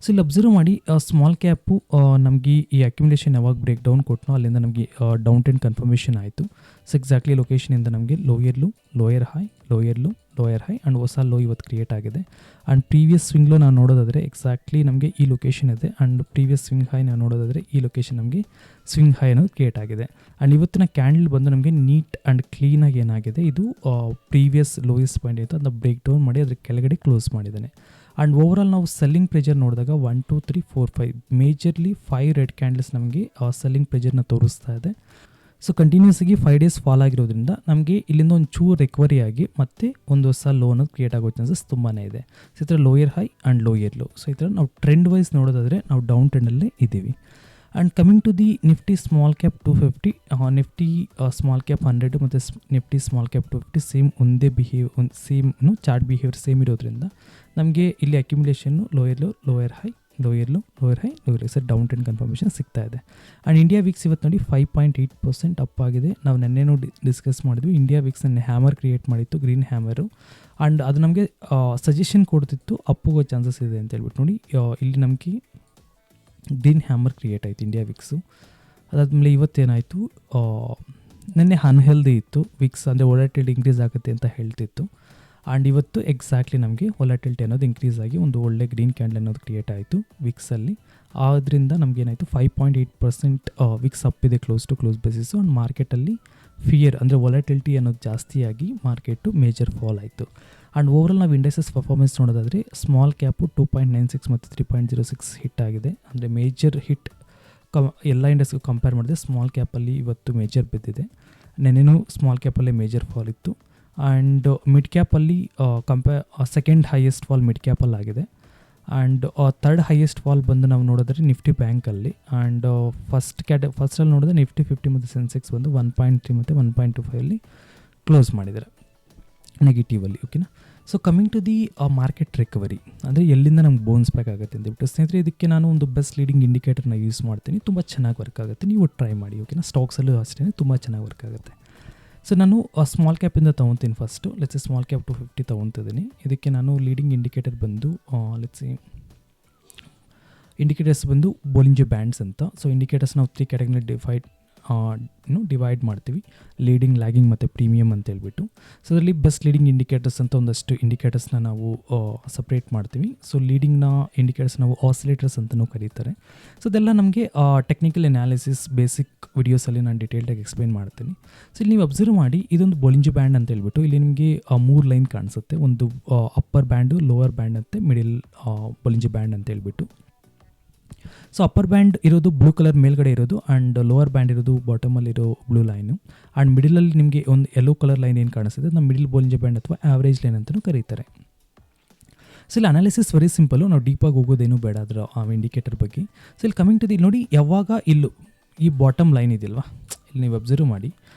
Speaker 1: ಸೊ ಇಲ್ಲಿ ಅಬ್ಸರ್ವ್ ಮಾಡಿ ಸ್ಮಾಲ್ ಕ್ಯಾಪು ನಮಗೆ ಈ ಅಕ್ಯುಮುಲೇಷನ್ ಯಾವಾಗ ಬ್ರೇಕ್ ಡೌನ್ ಕೊಟ್ಟನೋ ಅಲ್ಲಿಂದ ನಮಗೆ ಡೌನ್ ಟ್ರೆಂಡ್ ಕನ್ಫರ್ಮೇಷನ್ ಆಯಿತು. ಸೊ ಎಕ್ಸಾಕ್ಟ್ಲಿ ಲೊಕೇಶನಿಂದ ನಮಗೆ lower low, lower high, lower low, lower high and ಹೊಸ ಲೋ ಇವತ್ತು ಕ್ರಿಯೇಟ್ ಆಗಿದೆ. ಆ್ಯಂಡ್ ಪ್ರೀವಿಯಸ್ ಸ್ವಿಂಗ್ ಲೋ ನಾವು ನೋಡೋದಾದರೆ ಎಕ್ಸಾಕ್ಟ್ಲಿ ನಮಗೆ ಈ ಲೊಕೇಶನ್ ಇದೆ. ಆ್ಯಂಡ್ ಪ್ರೀವಿಯಸ್ ಸ್ವಿಂಗ್ ಹೈ ನಾವು ನೋಡೋದಾದರೆ ಈ ಲೊಕೇಶನ್ ನಮಗೆ ಸ್ವಿಂಗ್ ಹೈ ಅನ್ನೋದು ಕ್ರಿಯೇಟ್ ಆಗಿದೆ. ಆ್ಯಂಡ್ ಇವತ್ತಿನ ಕ್ಯಾಂಡಲ್ ಬಂದು ನಮಗೆ ನೀಟ್ ಆ್ಯಂಡ್ ಕ್ಲೀನಾಗಿ ಏನಾಗಿದೆ, ಇದು ಪ್ರೀವಿಯಸ್ ಲೋಯೆಸ್ಟ್ ಪಾಯಿಂಟ್ ಇತ್ತು ಅದನ್ನ ಬ್ರೇಕ್ ಡೌನ್ ಮಾಡಿ ಅದ್ರ ಕೆಳಗಡೆ ಕ್ಲೋಸ್ ಮಾಡಿದ್ದಾನೆ. ಆ್ಯಂಡ್ ಓವರಾಲ್ ನಾವು ಸೆಲ್ಲಿಂಗ್ ಪ್ರೆಜರ್ ನೋಡಿದಾಗ 1 2 3 4 5 ಮೇಜರ್ಲಿ 5 ರೆಡ್ ಕ್ಯಾಂಡಲ್ಸ್ ನಮಗೆ ಸೆಲ್ಲಿಂಗ್ ಪ್ರೆಜರ್ನ ತೋರಿಸ್ತಾ ಇದೆ. ಸೊ ಕಂಟಿನ್ಯೂಸ್ ಆಗಿ 5 ಡೇಸ್ ಫಾಲ್ ಆಗಿರೋದ್ರಿಂದ ನಮಗೆ ಇಲ್ಲಿಂದ ಒಂದು ಚೂರು ರಿಕವರಿ ಆಗಿ ಮತ್ತೆ ಒಂದು ಹೊಸ ಲೋ ಅನ್ನೋದು ಕ್ರಿಯೇಟ್ ಆಗೋ ಚಾನ್ಸಸ್ ತುಂಬಾ ಇದೆ. ಸೊ ಈ ಥರ lower high and lower low. So ಈ ಥರ ನಾವು ಟ್ರೆಂಡ್ ವೈಸ್ ನೋಡೋದಾದರೆ ನಾವು ಡೌನ್ ಟ್ರೆಂಡಲ್ಲೇ ಇದ್ದೀವಿ. And coming to the Nifty small cap 250, Nifty small cap 100 ಮತ್ತು ನಿಫ್ಟಿ ಸ್ಮಾಲ್ ಕ್ಯಾಪ್ 250 ಸೇಮ್ ಒಂದೇ ಸೇಮ್ ಚಾರ್ಟ್ ಬಿಹೇವಿಯರ್ ಸೇಮ್ ಇರೋದ್ರಿಂದ ನಮಗೆ ಇಲ್ಲಿ ಅಕ್ಯುಮುಲೇಷನ್ನು lower low, lower high, lower low, lower high, lower high sir down trend confirmation ಸಿಗ್ತಾ ಇದೆ. And India Vicks ಇವತ್ತು ನೋಡಿ 5.8% ಅಪ್ ಆಗಿದೆ. ನಾವು ನೆನ್ನೆನೂ ಡಿಸ್ಕಸ್ ಮಾಡಿದ್ವಿ. ಇಂಡಿಯಾ ವಿಕ್ಸ್ ನೆನ್ನೆ ಹ್ಯಾಮರ್ ಕ್ರಿಯೇಟ್ ಮಾಡಿತ್ತು, ಗ್ರೀನ್ ಹ್ಯಾಮರು. ಆ್ಯಂಡ್ ಅದು ನಮಗೆ ಸಜೆಷನ್ ಕೊಡ್ತಿತ್ತು ಅಪ್ಪುಗೋ ಚಾನ್ಸಸ್ ಇದೆ ಅಂತ ಹೇಳ್ಬಿಟ್ಟು. ನೋಡಿ ಇಲ್ಲಿ ನಮಗೆ ಗ್ರೀನ್ ಹ್ಯಾಮರ್ ಕ್ರಿಯೇಟ್ ಆಯಿತು ಇಂಡಿಯಾ ವಿಕ್ಸು. ಅದಾದಮೇಲೆ ಇವತ್ತೇನಾಯಿತು, ನೆನ್ನೆ ಅನ್ಹೆಲ್ದಿ ಇತ್ತು ವಿಕ್ಸ್, ಅಂದರೆ ವೊಲಟಿಲಿಟಿ ಇಂಕ್ರೀಸ್ ಆಗುತ್ತೆ ಅಂತ ಹೇಳ್ತಿತ್ತು. ಆ್ಯಂಡ್ ಇವತ್ತು ಎಕ್ಸಾಕ್ಟ್ಲಿ ನಮಗೆ ವೊಲಟಿಲಿಟಿ ಅನ್ನೋದು ಇಂಕ್ರೀಸ್ ಆಗಿ ಒಂದು ಒಳ್ಳೆ ಗ್ರೀನ್ ಕ್ಯಾಂಡಲ್ ಅನ್ನೋದು ಕ್ರಿಯೇಟ್ ಆಯಿತು ವಿಕ್ಸಲ್ಲಿ. ಆದ್ದರಿಂದ ನಮಗೇನಾಯಿತು 5.8% ವಿಕ್ಸ್ ಅಪ್ ಇದೆ close to close basis. And ಮಾರ್ಕೆಟಲ್ಲಿ ಫಿಯರ್ ಅಂದರೆ ವೊಲಟಿಲಿಟಿ ಅನ್ನೋದು ಜಾಸ್ತಿಯಾಗಿ ಮಾರ್ಕೆಟು ಮೇಜರ್ ಫಾಲ್ ಆಯಿತು. ಆ್ಯಂಡ್ ಓವರಾಲ್ ನಾವು ಇಂಡಸ್ಟ್ರೀಸ್ ಪರ್ಫಾರ್ಮೆನ್ಸ್ ನೋಡೋದಾದರೆ ಸ್ಮಾಲ್ ಕ್ಯಾಪು 2.96 ಮತ್ತು 3.06 ಹಿಟ್ ಆಗಿದೆ. ಅಂದರೆ ಮೇಜರ್ ಹಿಟ್ ಎಲ್ಲ ಇಂಡಸ್ಟ್ರಿಗೂ ಕಂಪೇರ್ ಮಾಡಿದ್ರೆ ಸ್ಮಾಲ್ ಕ್ಯಾಪಲ್ಲಿ ಇವತ್ತು ಮೇಜರ್ ಬಿದ್ದಿದೆ. ನೆನ್ನೆನೂ ಸ್ಮಾಲ್ ಕ್ಯಾಪಲ್ಲೇ ಮೇಜರ್ ಫಾಲ್ ಇತ್ತು. ಆ್ಯಂಡ್ ಮಿಡ್ ಕ್ಯಾಪಲ್ಲಿ ಸೆಕೆಂಡ್ ಹೈಯೆಸ್ಟ್ ಫಾಲ್ ಮಿಡ್ ಕ್ಯಾಪಲ್ಲಿ ಆಗಿದೆ. ಆ್ಯಂಡ್ ಥರ್ಡ್ ಹೈಯೆಸ್ಟ್ ಫಾಲ್ ಬಂದು ನಾವು ನೋಡಿದ್ರೆ ನಿಫ್ಟಿ ಬ್ಯಾಂಕಲ್ಲಿ. ಆ್ಯಂಡ್ ಫಸ್ಟಲ್ಲಿ ನೋಡಿದ್ರೆ ನಿಫ್ಟಿ 50 ಮತ್ತು ಸೆನ್ಸೆಕ್ಸ್ ಬಂದು 1.3 ಮತ್ತು 1.25 ಕ್ಲೋಸ್ ಮಾಡಿದ್ದಾರೆ ನೆಗೆಟಿವಲ್ಲಿ. ಓಕೆನಾ. So coming to the market recovery, ಅಂದರೆ ಎಲ್ಲಿಂದ ನಮ್ಗೆ ಬೋನ್ಸ್ ಬ್ಯಾಕ್ ಆಗುತ್ತೆ ಅಂತ ಹೇಳ್ಬಿಟ್ಟು ಸ್ನೇಹಿತರೆ, ಇದಕ್ಕೆ ನಾನು ಒಂದು ಬೆಸ್ಟ್ ಲೀಡಿಂಗ್ ಇಂಡಿಕೇಟರ್ನ ಯೂಸ್ ಮಾಡ್ತೀನಿ. ತುಂಬ ಚೆನ್ನಾಗಿ ವರ್ಕ್ ಆಗುತ್ತೆ, ನೀವು ಟ್ರೈ ಮಾಡಿ. ಓಕೆನಾ. ಸ್ಟಾಕ್ಸಲ್ಲೂ ಅಷ್ಟೇ ತುಂಬ ಚೆನ್ನಾಗಿ ವರ್ಕ್ ಆಗುತ್ತೆ. ಸೊ ನಾನು ಸ್ಮಾಲ್ ಕ್ಯಾಪಿಂದ ತೊಗೊತೀನಿ ಫಸ್ಟು. ಲೆಟ್ಸ್ ಸ್ಮಾಲ್ ಕ್ಯಾಪ್ 250 ತೊಗೊತಿದ್ದೀನಿ. ಇದಕ್ಕೆ ನಾನು ಲೀಡಿಂಗ್ ಇಂಡಿಕೇಟರ್ ಬಂದು ಇಂಡಿಕೇಟರ್ಸ್ ಬಂದು ಬೋಲಿಂಜರ್ ಬ್ಯಾಂಡ್ಸ್ ಅಂತ. ಸೊ ಇಂಡಿಕೇಟರ್ಸ್ ನಾವು 3 ಕ್ಯಾಟಗರಿ ಡಿವೈಡ್ ಮಾಡ್ತೀವಿ, ಲೀಡಿಂಗ್, ಲ್ಯಾಗಿಂಗ್ ಮತ್ತು ಪ್ರೀಮಿಯಮ್ ಅಂತ ಹೇಳ್ಬಿಟ್ಟು. ಸೊ ಅದರಲ್ಲಿ ಬೆಸ್ಟ್ ಲೀಡಿಂಗ್ ಇಂಡಿಕೇಟರ್ಸ್ ಅಂತ ಒಂದಷ್ಟು ಇಂಡಿಕೇಟರ್ಸ್ನ ನಾವು ಸಪ್ರೇಟ್ ಮಾಡ್ತೀವಿ. ಸೊ ಲೀಡಿಂಗ್ನ ಇಂಡಿಕೇಟರ್ಸ್ ನಾವು ಆಸಿಲೇಟರ್ಸ್ ಅಂತಲೂ ಕರೀತಾರೆ. ಸೊ ಅದೆಲ್ಲ ನಮಗೆ ಟೆಕ್ನಿಕಲ್ ಅನಾಲಿಸಿಸ್ ಬೇಸಿಕ್ ವಿಡಿಯೋಸಲ್ಲಿ ನಾನು ಡೀಟೇಲ್ಡಾಗಿ ಎಕ್ಸ್ಪ್ಲೇನ್ ಮಾಡ್ತೀನಿ. ಸೊ ಇಲ್ಲಿ ನೀವು ಅಬ್ಸರ್ವ್ ಮಾಡಿ, ಇದೊಂದು ಬೋಲಿಂಜರ್ ಬ್ಯಾಂಡ್ ಅಂತ ಹೇಳ್ಬಿಟ್ಟು ಇಲ್ಲಿ ನಿಮಗೆ 3 ಲೈನ್ ಕಾಣಿಸುತ್ತೆ. ಒಂದು ಅಪ್ಪರ್ ಬ್ಯಾಂಡು, ಲೋವರ್ ಬ್ಯಾಂಡ್ ಮತ್ತು ಮಿಡಿಲ್ ಬೋಲಿಂಜರ್ ಬ್ಯಾಂಡ್ ಅಂತ ಹೇಳ್ಬಿಟ್ಟು. ಸೊ ಅಪ್ಪರ್ ಬ್ಯಾಂಡ್ ಇರೋದು ಬ್ಲೂ ಕಲರ್ ಮೇಲ್ಗಡೆ ಇರೋದು, ಆ್ಯಂಡ್ ಲೋವರ್ ಬ್ಯಾಂಡ್ ಇರೋದು ಬಾಟಮಲ್ಲಿರೋ ಬ್ಲೂ ಲೈನು, ಆ್ಯಂಡ್ ಮಿಡಲಲ್ಲಿ ನಿಮಗೆ ಒಂದು ಯೆಲ್ಲೋ ಕಲರ್ ಲೈನ್ ಏನು ಕಾಣಿಸ್ತಿದೆ ನಮ್ಮ ಮಿಡಿಲ್ ಬೋಲಿಂಜರ್ ಬ್ಯಾಂಡ್ ಅಥವಾ ಆವ್ರೇಜ್ ಲೈನ್ ಅಂತಲೂ ಕರೀತಾರೆ. ಸೊ ಇಲ್ಲಿ ಅನಾಲಿಸಿಸ್ ವೆರಿ ಸಿಂಪಲ್ಲು, ನಾವು ಡೀಪಾಗಿ ಹೋಗೋದೇನು ಬೇಡ ಅದರ ಇಂಡಿಕೇಟರ್ ಬಗ್ಗೆ. ಸೊ ಇಲ್ಲಿ ಕಮಿಂಗ್ ಟು ದಿ ನೋಡಿ, ಯಾವಾಗ ಇಲ್ಲೂ ಈ ಬಾಟಮ್ ಲೈನ್ ಇದೆಯಲ್ವಾ, ಇಲ್ಲಿ ನೀವು ಅಬ್ಸರ್ವ್ ಮಾಡಿ,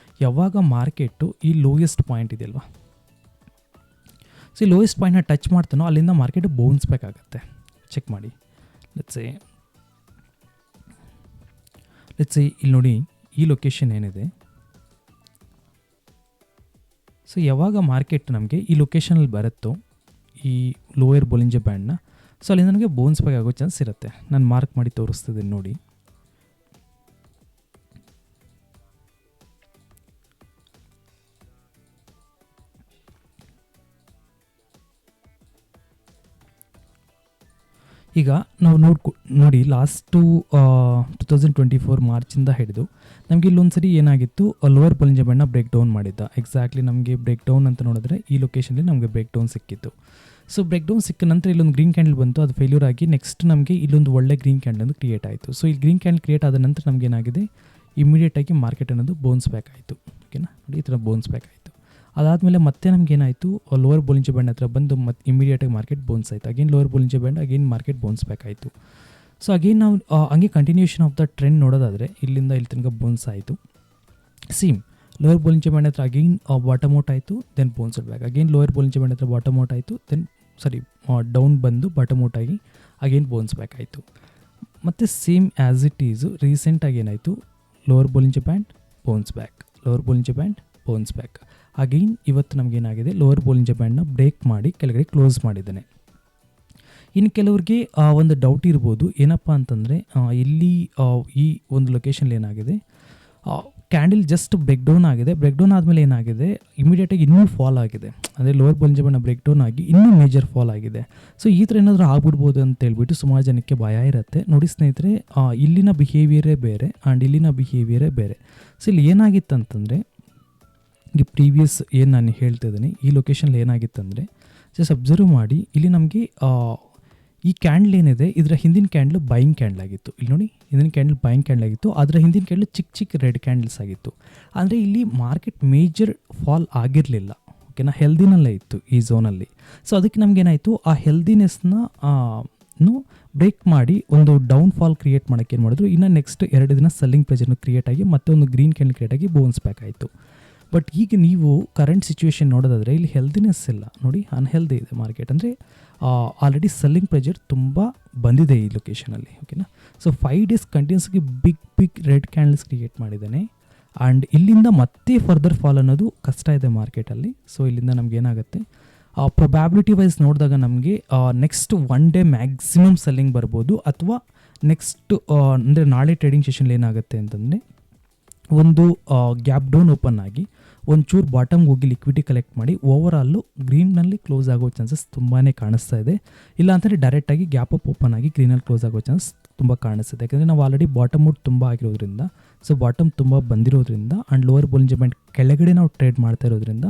Speaker 1: ಯಾವಾಗ ಮಾರ್ಕೆಟು ಈ ಲೋಯೆಸ್ಟ್ ಪಾಯಿಂಟ್ ಇದೆಯಲ್ವಾ, ಸೊ ಈ ಲೋಯೆಸ್ಟ್ ಪಾಯಿಂಟ್ನ ಟಚ್ ಮಾಡ್ತಾನೋ ಅಲ್ಲಿಂದ ಮಾರ್ಕೆಟು ಬೌನ್ಸ್ ಬ್ಯಾಕ್ ಆಗುತ್ತೆ. ಚೆಕ್ ಮಾಡಿ. ಲೆಟ್ಸ್ ಇಲ್ಲಿ ನೋಡಿ, ಈ ಲೊಕೇಶನ್ ಏನಿದೆ, ಸೊ ಯಾವಾಗ ಮಾರ್ಕೆಟ್ ನಮಗೆ ಈ ಲೊಕೇಶನಲ್ಲಿ ಬರುತ್ತೋ ಈ ಲೋಯರ್ ಬೋಲಿಂಜರ್ ಬ್ಯಾಂಡ್ನ, ಸೊ ಅಲ್ಲಿ ನನಗೆ ಬೌನ್ಸ್ ಬ್ಯಾಕ್ ಆಗೋ ಚಾನ್ಸ್ ಇರುತ್ತೆ. ನಾನು ಮಾರ್ಕ್ ಮಾಡಿ ತೋರಿಸ್ತಿದ್ದೀನಿ ನೋಡಿ. ಈಗ ನಾವು ನೋಡಿ ಲಾಸ್ಟು 2024 ಮಾರ್ಚಿಂದ ಹಿಡಿದು ನಮಗೆ ಇಲ್ಲೊಂದು ಸರಿ ಏನಾಗಿತ್ತು, ಲೋವರ್ ಬೋಲಿಂಜರ್ ಬ್ಯಾಂಡ್ನ ಬ್ರೇಕ್ ಡೌನ್ ಮಾಡಿದ್ದ. ಎಕ್ಸಾಕ್ಟ್ಲಿ ನಮಗೆ ಬ್ರೇಕ್ ಡೌನ್ ಅಂತ ನೋಡಿದ್ರೆ ಈ ಲೊಕೇಶನಲ್ಲಿ ನಮಗೆ ಬ್ರೇಕ್ ಡೌನ್ ಸಿಕ್ಕಿತ್ತು. ಸೊ ಬ್ರೇಕ್ ಡೌನ್ ಸಿಕ್ಕ ನಂತರ ಇಲ್ಲೊಂದು ಗ್ರೀನ್ ಕ್ಯಾಂಡಲ್ ಬಂತು, ಅದು ಫೇಲ್ಯೂರ್ ಆಗಿ ನೆಕ್ಸ್ಟ್ ನಮಗೆ ಇಲ್ಲೊಂದು ಒಳ್ಳೆ ಗ್ರೀನ್ ಕ್ಯಾಂಡಲ್ ಅನ್ನೋದು ಕ್ರಿಯೇಟ್ ಆಯಿತು. ಸೊ ಈ ಗ್ರೀನ್ ಕ್ಯಾಂಡಲ್ ಕ್ರಿಯೇಟ್ ಆದ ನಂತರ ನಮಗೆ ಏನಾಗಿದೆ, ಇಮಿಡಿಯೇಟಾಗಿ ಮಾರ್ಕೆಟ್ ಅನ್ನೋದು ಬೌನ್ಸ್ ಬ್ಯಾಕ್ ಆಯಿತು. ಓಕೆನಾ. ನೋಡಿ, ಈ ಥರ ಬೌನ್ಸ್ ಬ್ಯಾಕ್ ಆಯಿತು. ಅದಾದಮೇಲೆ ಮತ್ತೆ ನಮಗೇನಾಯಿತು, ಲೋವರ್ ಬೋಲಿಂಜರ್ ಬ್ಯಾಂಡ್ ಹತ್ರ ಬಂದು ಮತ್ತೆ ಇಮಿಡಿಯೇಟಾಗಿ ಮಾರ್ಕೆಟ್ ಬೌನ್ಸ್ ಆಯಿತು. Again lower Bollinger band, again market bounce back ಆಯಿತು. ಸೊ ಅಗೇನ್ ನಾವು ಹಂಗೆ ಕಂಟಿನ್ಯೂಷನ್ ಆಫ್ ದ ಟ್ರೆಂಡ್ ನೋಡೋದಾದರೆ ಇಲ್ಲಿಂದ ಇಲ್ಲಿ ತನಕ ಬೌನ್ಸ್ ಆಯಿತು. ಸೇಮ್ ಲೋವರ್ ಬೋಲಿಂಜರ್ ಬ್ಯಾಂಡ್ ಹತ್ರ ಅಗೇನ್ ಬಾಟಮ್ ಔಟ್ ಆಯಿತು, then bounce back. Again lower Bollinger band ಹತ್ರ ಬಾಟಮ್ ಔಟ್ ಆಯಿತು, ದೆನ್ ಡೌನ್ ಬಂದು ಬಾಟಮ್ ಔಟ್ ಆಗಿ ಅಗೇನ್ ಬೌನ್ಸ್ ಬ್ಯಾಕ್ ಆಯಿತು. ಮತ್ತು ಸೇಮ್ ಆ್ಯಸ್ ಇಟ್ ಈಸು ರೀಸೆಂಟಾಗಿ ಏನಾಯಿತು, lower Bollinger band bounce back, lower Bollinger band bounce back. Again ಇವತ್ತು ನಮಗೇನಾಗಿದೆ, ಲೋವರ್ ಬೋಲಿಂಜರ್ ಬ್ಯಾಂಡ್ನ ಬ್ರೇಕ್ ಮಾಡಿ ಕೆಳಗಡೆ ಕ್ಲೋಸ್ ಮಾಡಿದ್ದಾನೆ. ಇನ್ನು ಕೆಲವ್ರಿಗೆ ಒಂದು ಡೌಟ್ ಇರ್ಬೋದು, ಏನಪ್ಪ ಅಂತಂದರೆ ಇಲ್ಲಿ ಈ ಒಂದು ಲೊಕೇಶನ್ ಏನಾಗಿದೆ, ಕ್ಯಾಂಡಲ್ ಜಸ್ಟ್ ಬ್ರೇಕ್ ಡೌನ್ ಆಗಿದೆ. ಬ್ರೇಕ್ ಡೌನ್ ಆದಮೇಲೆ ಏನಾಗಿದೆ, ಇಮಿಡಿಯೇಟಾಗಿ ಇನ್ನೂ ಫಾಲ್ ಆಗಿದೆ, ಅಂದರೆ lower Bollinger band break down ಆಗಿ ಇನ್ನೂ ಮೇಜರ್ ಫಾಲ್ ಆಗಿದೆ. ಸೊ ಈ ಥರ ಏನಾದರೂ ಆಗ್ಬಿಡ್ಬೋದು ಅಂತ ಹೇಳ್ಬಿಟ್ಟು ಸುಮಾರು ಜನಕ್ಕೆ ಭಯ ಇರುತ್ತೆ. ನೋಡಿ ಸ್ನೇಹಿತರೆ, ಇಲ್ಲಿನ ಬಿಹೇವಿಯರೇ ಬೇರೆ ಆ್ಯಂಡ್ ಇಲ್ಲಿನ ಬಿಹೇವಿಯರೇ ಬೇರೆ. ಸೊ ಇಲ್ಲಿ ಏನಾಗಿತ್ತು ಅಂತಂದರೆ, ಈ ಪ್ರೀವಿಯಸ್ ಏನು ನಾನು ಹೇಳ್ತಿದ್ದೀನಿ ಈ ಲೊಕೇಶನ್ಲಿ ಏನಾಗಿತ್ತಂದರೆ, ಜಸ್ಟ್ ಅಬ್ಸರ್ವ್ ಮಾಡಿ, ಇಲ್ಲಿ ನಮಗೆ ಈ ಕ್ಯಾಂಡಲ್ ಏನಿದೆ ಇದರ ಹಿಂದಿನ ಕ್ಯಾಂಡಲ್ ಬೈಯಿಂಗ್ ಕ್ಯಾಂಡಲ್ ಆಗಿತ್ತು. ಇಲ್ಲಿ ನೋಡಿ, ಹಿಂದಿನ ಕ್ಯಾಂಡಲ್ ಬೈಯಿಂಗ್ ಕ್ಯಾಂಡಲ್ ಆಗಿತ್ತು, ಅದರ ಹಿಂದಿನ ಕ್ಯಾಂಡಲ್ ಚಿಕ್ಕ ಚಿಕ್ಕ ರೆಡ್ ಕ್ಯಾಂಡಲ್ಸ್ ಆಗಿತ್ತು. ಅಂದರೆ ಇಲ್ಲಿ ಮಾರ್ಕೆಟ್ ಮೇಜರ್ ಫಾಲ್ ಆಗಿರಲಿಲ್ಲ, ಓಕೆನಾ, ಹೆಲ್ದಿನಲ್ಲೇ ಇತ್ತು ಈ ಝೋನಲ್ಲಿ. ಸೊ ಅದಕ್ಕೆ ನಮಗೇನಾಯಿತು, ಆ ಹೆಲ್ದಿನೆಸ್ನ ಬ್ರೇಕ್ ಮಾಡಿ ಒಂದು ಡೌನ್ ಫಾಲ್ ಕ್ರಿಯೇಟ್ ಮಾಡೋಕ್ಕೆ ಏನು ಮಾಡಿದ್ರು, ಇನ್ನು ನೆಕ್ಸ್ಟ್ 2 ದಿನ ಸೆಲ್ಲಿಂಗ್ ಪ್ರೆಜರ್ನ ಕ್ರಿಯೇಟ್ ಆಗಿ ಮತ್ತೆ ಒಂದು ಗ್ರೀನ್ ಕ್ಯಾಂಡಲ್ ಕ್ರಿಯೇಟ್ ಆಗಿ ಬೌನ್ಸ್ ಬ್ಯಾಕ್ ಆಯಿತು. ಬಟ್ ಈಗ ನೀವು ಕರೆಂಟ್ ಸಿಚುವೇಶನ್ ನೋಡೋದಾದರೆ ಇಲ್ಲಿ ಹೆಲ್ದಿನೆಸ್ ಇಲ್ಲ ನೋಡಿ, ಅನ್ಹೆಲ್ದಿ ಇದೆ ಮಾರ್ಕೆಟ್. ಅಂದರೆ ಆಲ್ರೆಡಿ ಸೆಲ್ಲಿಂಗ್ ಪ್ರೆಜರ್ ತುಂಬ ಬಂದಿದೆ ಈ ಲೊಕೇಶನಲ್ಲಿ, ಓಕೆನಾ. ಸೊ 5 ಡೇಸ್ ಕಂಟಿನ್ಯೂಸ್ಗೆ ಬಿಗ್ ರೆಡ್ ಕ್ಯಾಂಡಲ್ಸ್ ಕ್ರಿಯೇಟ್ ಮಾಡಿದ್ದಾನೆ. ಆ್ಯಂಡ್ ಇಲ್ಲಿಂದ ಮತ್ತೆ ಫರ್ದರ್ ಫಾಲ್ ಅನ್ನೋದು ಕಷ್ಟ ಇದೆ ಮಾರ್ಕೆಟಲ್ಲಿ. ಸೊ ಇಲ್ಲಿಂದ ನಮ್ಗೆ ಏನಾಗುತ್ತೆ, ಪ್ರೊಬ್ಯಾಬಿಲಿಟಿ ವೈಸ್ ನೋಡಿದಾಗ ನಮಗೆ ನೆಕ್ಸ್ಟ್ 1 ಡೇ ಮ್ಯಾಕ್ಸಿಮಮ್ ಸೆಲ್ಲಿಂಗ್ ಬರ್ಬೋದು, ಅಥವಾ ನೆಕ್ಸ್ಟ್ ಅಂದರೆ ನಾಳೆ ಟ್ರೇಡಿಂಗ್ ಸೆಷನ್ಲಿ ಏನಾಗುತ್ತೆ ಅಂತಂದರೆ ಒಂದು ಗ್ಯಾಪ್ ಡೌನ್ ಓಪನ್ ಆಗಿ ಒಂಚೂರು ಬಾಟಮ್ಗೆ ಹೋಗಿ ಲಿಕ್ವಿಡಿಟಿ ಕಲೆಕ್ಟ್ ಮಾಡಿ ಓವರಾಲು ಗ್ರೀನ್ನಲ್ಲಿ ಕ್ಲೋಸ್ ಆಗೋ ಚಾನ್ಸಸ್ ತುಂಬಾ ಕಾಣಿಸ್ತಾ ಇದೆ. ಇಲ್ಲ ಅಂತಂದರೆ ಡೈರೆಕ್ಟಾಗಿ ಗ್ಯಾಪ್ ಅಪ್ ಓಪನ್ ಆಗಿ ಗ್ರೀನಲ್ಲಿ ಕ್ಲೋಸ್ ಆಗೋ ಚಾನ್ಸ್ ತುಂಬ ಕಾಣಿಸ್ತಿದೆ. ಯಾಕಂದರೆ ನಾವು ಆಲ್ರೆಡಿ ಬಾಟಮ್ ಔಟ್ ತುಂಬ ಆಗಿರೋದ್ರಿಂದ, ಸೊ ಬಾಟಮ್ ತುಂಬ ಬಂದಿರೋದ್ರಿಂದ ಆ್ಯಂಡ್ ಲೋವರ್ ಬೊಲಿಂಜರ್ ಬ್ಯಾಂಡ್ ಕೆಳಗಡೆ ನಾವು ಟ್ರೇಡ್ ಮಾಡ್ತಾ ಇರೋದ್ರಿಂದ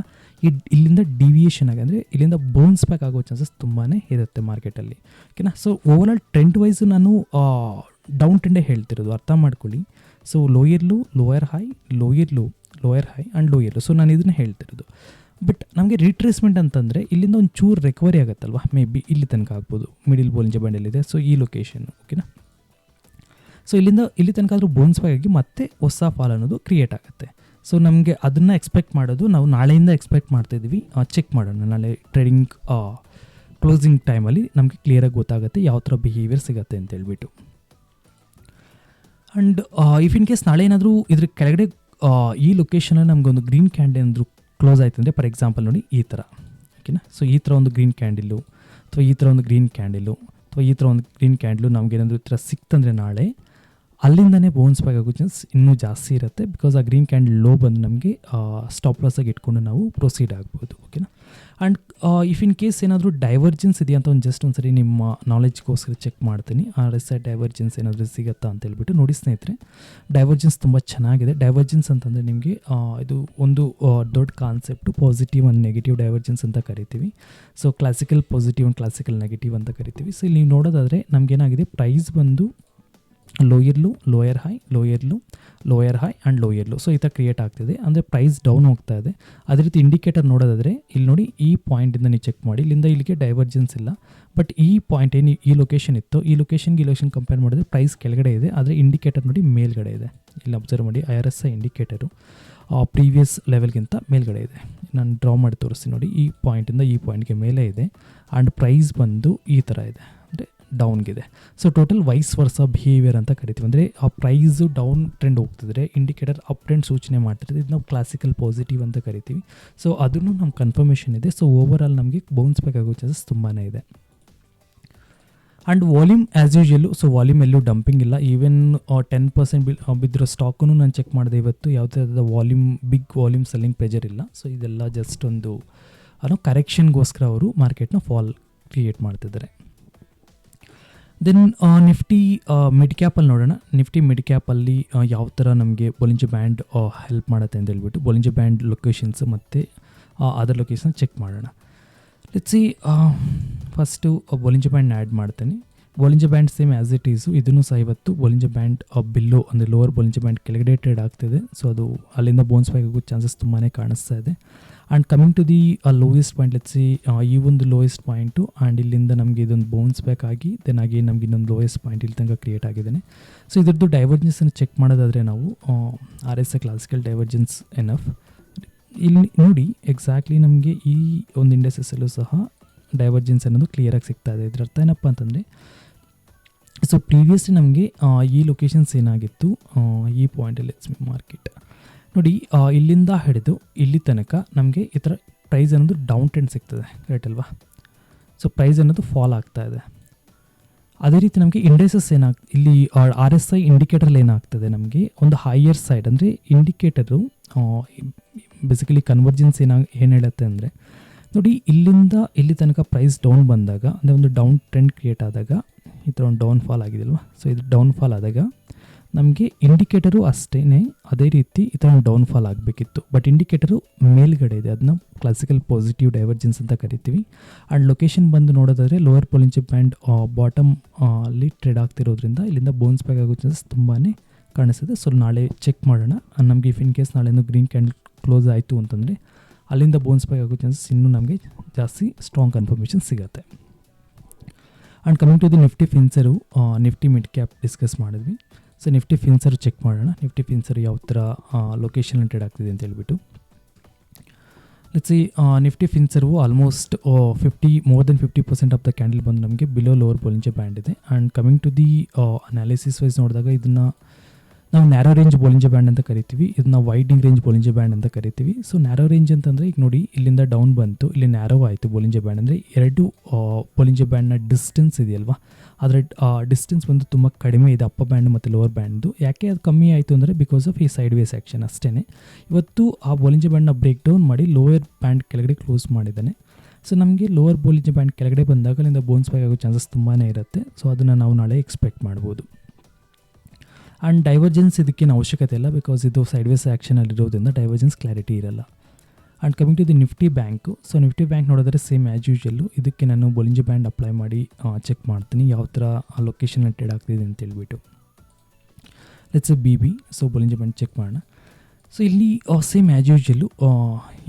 Speaker 1: ಇಲ್ಲಿಂದ ಡಿವಿಯೇಷನ್ ಆಗಿ, ಅಂದರೆ ಇಲ್ಲಿಂದ ಬೌನ್ಸ್ ಬ್ಯಾಕ್ ಆಗೋ ಚಾನ್ಸಸ್ ತುಂಬಾ ಇರುತ್ತೆ ಮಾರ್ಕೆಟಲ್ಲಿ, ಓಕೆನಾ. ಸೊ ಓವರಾಲ್ ಟ್ರೆಂಡ್ ವೈಸು ನಾನು ಡೌನ್ ಟ್ರೆಂಡೇ ಹೇಳ್ತಿರೋದು, ಅರ್ಥ ಮಾಡ್ಕೊಳ್ಳಿ. So lower low, lower high, lower low, lower high and lower low. So ನಾನು ಇದನ್ನು ಹೇಳ್ತಿರೋದು. ಬಟ್ ನಮಗೆ ರಿಟ್ರೇಸ್ಮೆಂಟ್ ಅಂತಂದರೆ ಇಲ್ಲಿಂದ ಒಂದು ಚೂರು ರಿಕವರಿ ಆಗುತ್ತಲ್ವ, ಮೇ ಬಿ ಇಲ್ಲಿ ತನಕ ಆಗ್ಬೋದು, ಮಿಡಿಲ್ ಬೊಲಿಂಜರ್ ಬ್ಯಾಂಡಲ್ಲಿದೆ. ಸೊ ಈ ಲೊಕೇಶನ್, ಓಕೆನಾ. ಸೊ ಇಲ್ಲಿಂದ ಇಲ್ಲಿ ತನಕ ಆದರೂ ಬೌನ್ಸ್ ಬ್ಯಾಕ್ ಆಗಿ ಮತ್ತೆ ಹೊಸ ಫಾಲ್ ಅನ್ನೋದು ಕ್ರಿಯೇಟ್ ಆಗುತ್ತೆ. ಸೊ ನಮಗೆ ಅದನ್ನು ಎಕ್ಸ್ಪೆಕ್ಟ್ ಮಾಡೋದು ನಾವು ನಾಳೆಯಿಂದ ಎಕ್ಸ್ಪೆಕ್ಟ್ ಮಾಡ್ತಾಯಿದ್ವಿ. ಚೆಕ್ ಮಾಡೋಣ, ನಾಳೆ ಟ್ರೇಡಿಂಗ್ ಕ್ಲೋಸಿಂಗ್ ಟೈಮಲ್ಲಿ ನಮಗೆ ಕ್ಲಿಯರಾಗಿ ಗೊತ್ತಾಗುತ್ತೆ ಯಾವ ಥರ ಬಿಹೇವಿಯರ್ ಸಿಗುತ್ತೆ ಅಂತ ಹೇಳ್ಬಿಟ್ಟು. ಆ್ಯಂಡ್ ಇಫ್ ಇನ್ ಕೇಸ್ ನಾಳೆ ಏನಾದರೂ ಇದ್ರ ಕೆಳಗಡೆ ಈ ಲೊಕೇಶನಲ್ಲಿ ನಮಗೊಂದು ಗ್ರೀನ್ ಕ್ಯಾಂಡಲ್ ಏನಾದರೂ ಕ್ಲೋಸ್ ಆಯ್ತು ಅಂದರೆ, ಫಾರ್ ಎಕ್ಸಾಂಪಲ್ ನೋಡಿ ಈ ಥರ, ಓಕೆನಾ. ಸೊ ಈ ಥರ ಒಂದು ಗ್ರೀನ್ ಕ್ಯಾಂಡಲ್ಲು, ಅಥವಾ ಈ ಥರ ಒಂದು ಗ್ರೀನ್ ಕ್ಯಾಂಡಲ್ಲು, ಅಥವಾ ಈ ಥರ ಒಂದು ಗ್ರೀನ್ ಕ್ಯಾಂಡಲು ನಮಗೇನಾದರೂ ಈ ಥರ ಸಿಕ್ತಂದರೆ ನಾಳೆ ಅಲ್ಲಿಂದನೇ ಬೌನ್ಸ್ ಬ್ಯಾಕ್ ಆಗೋ ಚಾನ್ಸ್ ಇನ್ನೂ ಜಾಸ್ತಿ ಇರುತ್ತೆ. ಬಿಕಾಸ್ ಆ ಗ್ರೀನ್ ಕ್ಯಾಂಡಲ್ ಲೋ ಬಂದು ನಮಗೆ ಸ್ಟಾಪ್ ಲಾಸಾಗಿ ಇಟ್ಕೊಂಡು ನಾವು ಪ್ರೊಸೀಡ್ ಆಗ್ಬೋದು, ಓಕೆನಾ. ಆ್ಯಂಡ್ ಇಫ್ ಇನ್ ಕೇಸ್ ಏನಾದರೂ ಡೈವರ್ಜೆನ್ಸ್ ಇದೆಯಾ ಅಂತ ಜಸ್ಟ್ ಒಂದು ಸರಿ ನಿಮ್ಮ ನಾಲೆಜ್ಗೋಸ್ಕರ ಚೆಕ್ ಮಾಡ್ತೀನಿ. RSI ಡೈವರ್ಜೆನ್ಸ್ ಏನಾದರೂ ಸಿಗುತ್ತಾ ಅಂತ ಹೇಳ್ಬಿಟ್ಟು ನೋಡಿ ಸ್ನೇಹಿತರೆ. ಡೈವರ್ಜೆನ್ಸ್ ತುಂಬ ಚೆನ್ನಾಗಿದೆ. ಡೈವರ್ಜೆನ್ಸ್ ಅಂತಂದರೆ ನಿಮಗೆ ಇದು ಒಂದು ದೊಡ್ಡ concept, positive and negative divergence ಅಂತ ಕರಿತೀವಿ. So classical positive and classical negative ಅಂತ ಕರಿತೀವಿ. ಸೊ ಇಲ್ಲಿ ನೀವು ನೋಡೋದಾದರೆ ನಮಗೇನಾಗಿದೆ, ಪ್ರೈಸ್ ಬಂದು lower low, lower high, lower low, lower high and lower low. So ಈ ಥರ ಕ್ರಿಯೇಟ್ ಆಗ್ತಿದೆ, ಅಂದರೆ ಪ್ರೈಸ್ ಡೌನ್ ಹೋಗ್ತಾ ಇದೆ. ಅದೇ ರೀತಿ ಇಂಡಿಕೇಟರ್ ನೋಡೋದಾದರೆ ಇಲ್ಲಿ ನೋಡಿ, ಈ ಪಾಯಿಂಟಿಂದ ನೀವು ಚೆಕ್ ಮಾಡಿ, ಇಲ್ಲಿಂದ ಇಲ್ಲಿಗೆ ಡೈವರ್ಜೆನ್ಸ್ ಇಲ್ಲ. ಬಟ್ ಈ ಪಾಯಿಂಟ್ ಏನು ಈ ಲೊಕೇಶನ್ ಇತ್ತು, ಈ ಲೊಕೇಶನ್ ಕಂಪೇರ್ ಮಾಡಿದ್ರೆ ಪ್ರೈಸ್ ಕೆಳಗಡೆ ಇದೆ, ಆದರೆ ಇಂಡಿಕೇಟರ್ ನೋಡಿ ಮೇಲ್ಗಡೆ ಇದೆ. ಇಲ್ಲಿ ಅಬ್ಸರ್ವ್ ಮಾಡಿ, RSI ಇಂಡಿಕೇಟರು ಪ್ರೀವಿಯಸ್ ಲೆವೆಲ್ಗಿಂತ ಮೇಲ್ಗಡೆ ಇದೆ. ನಾನು ಡ್ರಾ ಮಾಡಿ ತೋರಿಸ್ತೀನಿ ನೋಡಿ, ಈ ಪಾಯಿಂಟಿಂದ ಈ ಪಾಯಿಂಟ್ಗೆ ಮೇಲೆ ಇದೆ. ಆ್ಯಂಡ್ ಪ್ರೈಸ್ ಬಂದು ಈ ಥರ ಇದೆ, ಅಂದರೆ ಡೌನ್ಗಿದೆ. So total vice versa behaviour ಅಂತ ಕರಿತೀವಿ. ಅಂದರೆ ಆ ಪ್ರೈಸು ಡೌನ್ ಟ್ರೆಂಡ್ ಹೋಗ್ತಿದ್ರೆ ಇಂಡಿಕೇಟರ್ ಅಪ್ ಟ್ರೆಂಡ್ ಸೂಚನೆ ಮಾಡ್ತಿರ್ತದೆ. ಇದು ನಾವು ಕ್ಲಾಸಿಕಲ್ ಪಾಸಿಟಿವ್ ಅಂತ ಕರಿತೀವಿ. ಸೊ ಅದನ್ನು ನಮ್ಮ ಕನ್ಫರ್ಮೇಷನ್ ಇದೆ. ಸೊ ಓವರಾಲ್ ನಮಗೆ ಬೌನ್ಸ್ ಬ್ಯಾಕ್ ಆಗೋ ಚಾನ್ಸಸ್ ತುಂಬಾ ಇದೆ. And volume as usual, so volume ಎಲ್ಲೂ ಡಂಪಿಂಗ್ ಇಲ್ಲ. ಈವನ್ 10% ಬಿದ್ದಿರೋ ಸ್ಟಾಕನ್ನು ನಾನು ಚೆಕ್ ಮಾಡಿದೆ ಇವತ್ತು. ಯಾವುದೇ ಥರದ ಬಿಗ್ ವಾಲ್ಯೂಮ್ ಸೆಲ್ಲಿಂಗ್ ಪ್ರೆಜರ್ ಇಲ್ಲ. ಸೊ ಇದೆಲ್ಲ ಜಸ್ಟ್ ಒಂದು ಕರೆಕ್ಷನ್ಗೋಸ್ಕರ ಅವರು ಮಾರ್ಕೆಟ್ನ ಫಾಲ್ ಕ್ರಿಯೇಟ್ ಮಾಡ್ತಿದ್ದಾರೆ. ದೆನ್ ನಿಫ್ಟಿ ಮಿಡ್ ಕ್ಯಾಪಲ್ಲಿ ನೋಡೋಣ. ನಿಫ್ಟಿ ಮಿಡ್ ಕ್ಯಾಪಲ್ಲಿ ಯಾವ ಥರ ನಮಗೆ ಬೊಲಿಂಜರ್ ಬ್ಯಾಂಡ್ ಹೆಲ್ಪ್ ಮಾಡುತ್ತೆ ಅಂತ ಹೇಳ್ಬಿಟ್ಟು ಬೊಲಿಂಜರ್ ಬ್ಯಾಂಡ್ ಲೊಕೇಶನ್ಸ್ ಮತ್ತು ಅದರ್ ಲೊಕೇಶನ್ ಚೆಕ್ ಮಾಡೋಣ. Let's see, first Bollinger band add ಮಾಡ್ತೀನಿ. Bollinger band same as it is. ಇದನ್ನು ಸಹ ಇವತ್ತು ಬೊಲಿಂಜರ್ ಬ್ಯಾಂಡ್ ಬಿಲ್ಲೋ, ಅಂದರೆ ಲೋವರ್ ಬೊಲಿಂಜರ್ ಬ್ಯಾಂಡ್ ಕೆಳಗಡೆ ಟ್ರೇಡ್ ಆಗ್ತಿದೆ. ಸೊ ಅದು ಅಲ್ಲಿಂದ ಬೌನ್ಸ್ ಬ್ಯಾಕ್ ಆಗೋ ಚಾನ್ಸಸ್ ತುಂಬಾ ಕಾಣಿಸ್ತಾ ಇದೆ. And coming to the lowest point, let's see, ಈ ಒಂದು ಲೋಯೆಸ್ಟ್ ಪಾಯಿಂಟು, ಆ್ಯಂಡ್ ಇಲ್ಲಿಂದ ನಮಗೆ ಇದೊಂದು ಬೌನ್ಸ್ ಬ್ಯಾಕ್ ಆಗಿ ದೆನ್ ಆಗಿ ನಮಗೆ ಇನ್ನೊಂದು ಲೋಯೆಸ್ಟ್ ಪಾಯಿಂಟ್ ಇಲ್ಲಿ ತನಕ ಕ್ರಿಯೇಟ್ ಆಗಿದ್ದಾನೆ. ಸೊ ಇದ್ರದ್ದು ಡೈವರ್ಜೆನ್ಸನ್ನು ಚೆಕ್ ಮಾಡೋದಾದರೆ ನಾವು RSI ಕ್ಲಾಸಿಕಲ್ ಡೈವರ್ಜೆನ್ಸ್ ಎನಫ್ ಇಲ್ಲಿ ನೋಡಿ, ಎಕ್ಸಾಕ್ಟ್ಲಿ ನಮಗೆ ಈ ಒಂದು ಇಂಡಸ್ಟ್ರೀಸಲ್ಲೂ ಸಹ ಡೈವರ್ಜೆನ್ಸ್ ಅನ್ನೋದು ಕ್ಲಿಯರಾಗಿ ಸಿಗ್ತಾ ಇದೆ. ಇದರ ಅರ್ಥ ಏನಪ್ಪ ಅಂತಂದರೆ, ಸೊ ಪ್ರೀವಿಯಸ್ಲಿ ನಮಗೆ ಈ ಲೊಕೇಶನ್ಸ್ ಏನಾಗಿತ್ತು, ಈ ಪಾಯಿಂಟಲ್ಲಿ ಮಾರ್ಕೆಟ್ ನೋಡಿ, ಇಲ್ಲಿಂದ ಹಿಡಿದು ಇಲ್ಲಿ ತನಕ ನಮಗೆ ಈ ಥರ ಪ್ರೈಸ್ ಅನ್ನೋದು ಡೌನ್ ಟ್ರೆಂಡ್ ಸಿಗ್ತದೆ, ಕರೆಕ್ಟ್ ಅಲ್ವಾ. ಸೊ ಪ್ರೈಸ್ ಅನ್ನೋದು ಫಾಲ್ ಆಗ್ತಾ ಇದೆ. ಅದೇ ರೀತಿ ನಮಗೆ ಇಂಡೈಸಸ್ ಇಲ್ಲಿ ಆರ್ ಎಸ್ ಐ ಇಂಡಿಕೇಟರಲ್ಲಿ ಏನಾಗ್ತದೆ, ನಮಗೆ ಒಂದು ಹೈಯರ್ ಸೈಡ್ ಅಂದರೆ ಇಂಡಿಕೇಟರು ಬೇಸಿಕಲಿ ಕನ್ವರ್ಜೆನ್ಸ್ ಏನು ಹೇಳುತ್ತೆ ಅಂದರೆ, ನೋಡಿ ಇಲ್ಲಿಂದ ಇಲ್ಲಿ ತನಕ ಪ್ರೈಸ್ ಡೌನ್ ಬಂದಾಗ, ಅಂದರೆ ಒಂದು ಡೌನ್ ಟ್ರೆಂಡ್ ಕ್ರಿಯೇಟ್ ಆದಾಗ ಈ ಥರ ಒಂದು ಡೌನ್ ಫಾಲ್ ಆಗಿದೆಯಲ್ವ, ಸೊ ಇದು ಡೌನ್ ಫಾಲ್ ಆದಾಗ ನಮಗೆ ಇಂಡಿಕೇಟರು ಅಷ್ಟೇ ಅದೇ ರೀತಿ ಈ ಥರ ಒಂದು ಡೌನ್ ಫಾಲ್ ಆಗಬೇಕಿತ್ತು. ಬಟ್ ಇಂಡಿಕೇಟರು ಮೇಲ್ಗಡೆ ಇದೆ, ಅದನ್ನ ಕ್ಲಾಸಿಕಲ್ ಪಾಸಿಟಿವ್ ಡೈವರ್ಜೆನ್ಸ್ ಅಂತ ಕರಿತೀವಿ. ಆ್ಯಂಡ್ ಲೊಕೇಶನ್ ಬಂದು ನೋಡೋದಾದರೆ ಲೋವರ್ ಬೊಲಿಂಜರ್ ಬ್ಯಾಂಡ್ ಬಾಟಮ್ ಅಲ್ಲಿ ಟ್ರೇಡ್ ಆಗ್ತಿರೋದ್ರಿಂದ ಇಲ್ಲಿಂದ ಬೌನ್ಸ್ ಬ್ಯಾಕ್ ಆಗೋ ಚಾನ್ಸಸ್ ತುಂಬಾ ಕಾಣಿಸ್ತದೆ. ಸೊ ನಾಳೆ ಚೆಕ್ ಮಾಡೋಣ. ನಮಗೆ ಇಫ್ ಇನ್ ಕೇಸ್ ನಾಳೆನೂ ಗ್ರೀನ್ ಕ್ಯಾಂಡಲ್ ಕ್ಲೋಸ್ ಆಯಿತು ಅಂತಂದರೆ ಅಲ್ಲಿಂದ ಬೌನ್ಸ್ ಬ್ಯಾಕ್ ಆಗೋ ಚಾನ್ಸಸ್ ಇನ್ನೂ ನಮಗೆ ಜಾಸ್ತಿ ಸ್ಟ್ರಾಂಗ್ ಕನ್ಫರ್ಮೇಷನ್ ಸಿಗುತ್ತೆ. And coming to the Nifty Finserv, Nifty mid cap discuss ಮಾಡಿದ್ವಿ. ಸೊ ನಿಫ್ಟಿ ಫಿನ್ಸರು ಚೆಕ್ ಮಾಡೋಣ. ನಿಫ್ಟಿ ಫಿನ್ಸರು ಯಾವ ಥರ ಲೊಕೇಶನ್ ಟ್ರೇಡ್ ಆಗ್ತಿದೆ ಅಂತ ಹೇಳ್ಬಿಟ್ಟು. Let's see Nifty Finserv almost more than 50% of the candle ಬಂದು ನಮಗೆ ಬಿಲೋ ಲೋವರ್ ಬೊಲಿಂಜರ್ ಬ್ಯಾಂಡ್ ಇದೆ. And coming to the analysis wise ನೋಡಿದಾಗ ಇದನ್ನು ನಾವು ನ್ಯಾರೋ ರೇಂಜ್ ಬೊಲಿಂಜರ್ ಬ್ಯಾಂಡ್ ಅಂತ ಕರಿತೀವಿ, ಇದನ್ನ ವೈಡಿಂಗ್ ರೇಂಜ್ ಬೊಲಿಂಜರ್ ಬ್ಯಾಂಡ್ ಅಂತ ಕರಿತೀವಿ. ಸೊ ನ್ಯಾರೋ ರೇಂಜ್ ಅಂತಂದರೆ ಈಗ ನೋಡಿ ಇಲ್ಲಿಂದ ಡೌನ್ ಬಂತು, ಇಲ್ಲಿ ನ್ಯಾರೋ ಆಯಿತು ಬೊಲಿಂಜರ್ ಬ್ಯಾಂಡ್, ಅಂದರೆ ಎರಡು ಬೊಲಿಂಜರ್ ಬ್ಯಾಂಡ್ನ ಡಿಸ್ಟೆನ್ಸ್ ಇದೆಯಲ್ವಾ, ಅದರ ಡಿಸ್ಟೆನ್ಸ್ ಬಂದು ತುಂಬ ಕಡಿಮೆ ಇದೆ ಅಪ್ಪರ್ ಬ್ಯಾಂಡ್ ಮತ್ತು ಲೋವರ್ ಬ್ಯಾಂಡ್ದು. ಯಾಕೆ ಅದು ಕಮ್ಮಿ ಆಯಿತು ಅಂದರೆ ಬಿಕಾಸ್ ಆಫ್ ಈ ಸೈಡ್ ವೇಸ್ ಆ್ಯಕ್ಷನ್ ಅಷ್ಟೇ. ಇವತ್ತು ಆ ಬೊಲಿಂಜರ್ ಬ್ಯಾಂಡ್ನ ಬ್ರೇಕ್ ಡೌನ್ ಮಾಡಿ ಲೋವರ್ ಬ್ಯಾಂಡ್ ಕೆಳಗಡೆ ಕ್ಲೋಸ್ ಮಾಡಿದ್ದಾನೆ. ಸೊ ನಮಗೆ ಲೋವರ್ ಬೊಲಿಂಜರ್ ಬ್ಯಾಂಡ್ ಕೆಳಗಡೆ ಬಂದಾಗ ಅಲ್ಲಿಂದ ಬೌನ್ಸ್ ಬ್ಯಾಕ್ ಆಗೋ ಚಾನ್ಸಸ್ ತುಂಬಾ ಇರುತ್ತೆ. ಸೊ ಅದನ್ನು ನಾವು ನಾಳೆ ಎಕ್ಸ್ಪೆಕ್ಟ್ ಮಾಡ್ಬೋದು. ಆ್ಯಂಡ್ ಡೈವರ್ಜೆನ್ಸ್ ಇದಕ್ಕೇನು ಅವಶ್ಯಕತೆ ಇಲ್ಲ, ಬಿಕಾಸ್ ಇದು ಸೈಡ್ ವೇಸ್ ಆ್ಯಕ್ಷನಲ್ಲಿರೋದ್ರಿಂದ ಡೈವರ್ಜೆನ್ಸ್ ಕ್ಲಾರಿಟಿ ಇರಲ್ಲ. And coming to the Nifty bank, so Nifty bank ನೋಡಿದ್ರೆ ಸೇಮ್ ಆ್ಯಸ್ ಯೂಶಲ್ಲು ಇದಕ್ಕೆ ನಾನು ಬೊಲಿಂಜರ್ ಬ್ಯಾಂಡ್ ಅಪ್ಲೈ ಮಾಡಿ ಚೆಕ್ ಮಾಡ್ತೀನಿ ಯಾವ ಥರ ಆ ಲೊಕೇಶನಲ್ಲಿ ಟ್ರೇಡ್ ಆಗ್ತಿದೆ ಅಂತೇಳ್ಬಿಟ್ಟು. Let's be so Bollinger band check ಮಾಡೋಣ. ಸೊ ಇಲ್ಲಿ ಸೇಮ್ ಆ್ಯಸ್ ಯೂಶಲ್ಲು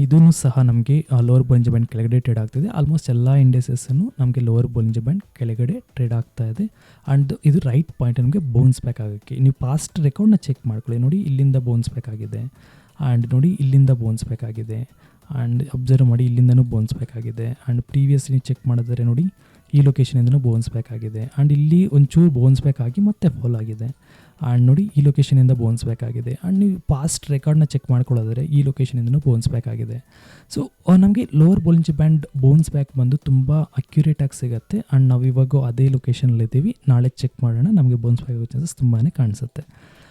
Speaker 1: ಇದೂ ಸಹ ನಮಗೆ ಲೋವರ್ ಬೊಲಿಂಜರ್ ಬ್ಯಾಂಡ್ ಕೆಳಗಡೆ ಟ್ರೇಡ್ ಆಗ್ತಿದೆ. ಆಲ್ಮೋಸ್ಟ್ ಎಲ್ಲ ಇಂಡೆಸಸ್ಸನ್ನು ನಮಗೆ ಲೋವರ್ ಬೊಲಿಂಜರ್ ಬ್ಯಾಂಡ್ ಕೆಳಗಡೆ ಟ್ರೇಡ್ ಆಗ್ತಾ ಇದೆ. ಆ್ಯಂಡ್ ಇದು ರೈಟ್ ಪಾಯಿಂಟ್ ನಮಗೆ ಬೌನ್ಸ್ ಬ್ಯಾಕ್ ಆಗೋಕ್ಕೆ. ನೀವು ಪಾಸ್ಟ್ ರೆಕಾರ್ಡ್ನ ಚೆಕ್ ಮಾಡ್ಕೊಳ್ಳಿ, ನೋಡಿ ಇಲ್ಲಿಂದ ಬೌನ್ಸ್ ಬ್ಯಾಕ್ ಆಗಿದೆ, ಆ್ಯಂಡ್ ನೋಡಿ ಇಲ್ಲಿಂದ ಬೌನ್ಸ್ ಬ್ಯಾಕ್ ಆಗಿದೆ, ಆ್ಯಂಡ್ ಅಬ್ಸರ್ವ್ ಮಾಡಿ ಇಲ್ಲಿಂದನೂ ಬೌನ್ಸ್ ಬ್ಯಾಕ್ ಆಗಿದೆ. ಆ್ಯಂಡ್ ಪ್ರೀವಿಯಸ್ಲಿ ಚೆಕ್ ಮಾಡಿದ್ರೆ ನೋಡಿ ಈ ಲೊಕೇಶನಿಂದನೂ ಬೌನ್ಸ್ ಬ್ಯಾಕ್ ಆಗಿದೆ, ಆ್ಯಂಡ್ ಇಲ್ಲಿ ಒಂಚೂರು ಬೌನ್ಸ್ ಬ್ಯಾಕ್ ಆಗಿ ಮತ್ತೆ ಫಾಲ್ ಆಗಿದೆ. ಆ್ಯಂಡ್ ನೋಡಿ ಈ ಲೊಕೇಶನಿಂದ ಬೌನ್ಸ್ ಬ್ಯಾಕ್ ಆಗಿದೆ. ಆ್ಯಂಡ್ ನೀವು ಪಾಸ್ಟ್ ರೆಕಾರ್ಡ್ನ ಚೆಕ್ ಮಾಡ್ಕೊಳ್ಳೋದ್ರೆ ಈ ಲೊಕೇಶನಿಂದನೂ ಬೌನ್ಸ್ ಬ್ಯಾಕ್ ಆಗಿದೆ. ಸೊ ನಮಗೆ lower Bollinger band bounce back ಬಂದು ತುಂಬ ಅಕ್ಯುರೇಟಾಗಿ ಸಿಗುತ್ತೆ. ಆ್ಯಂಡ್ ನಾವು ಇವಾಗ ಅದೇ ಲೊಕೇಶನಲ್ಲಿದ್ದೀವಿ, ನಾಳೆ ಚೆಕ್ ಮಾಡೋಣ, ನಮಗೆ ಬೌನ್ಸ್ ಬ್ಯಾಕ್ ಆಗೋ ಚಾನ್ಸಸ್ ತುಂಬಾ ಕಾಣಿಸುತ್ತೆ.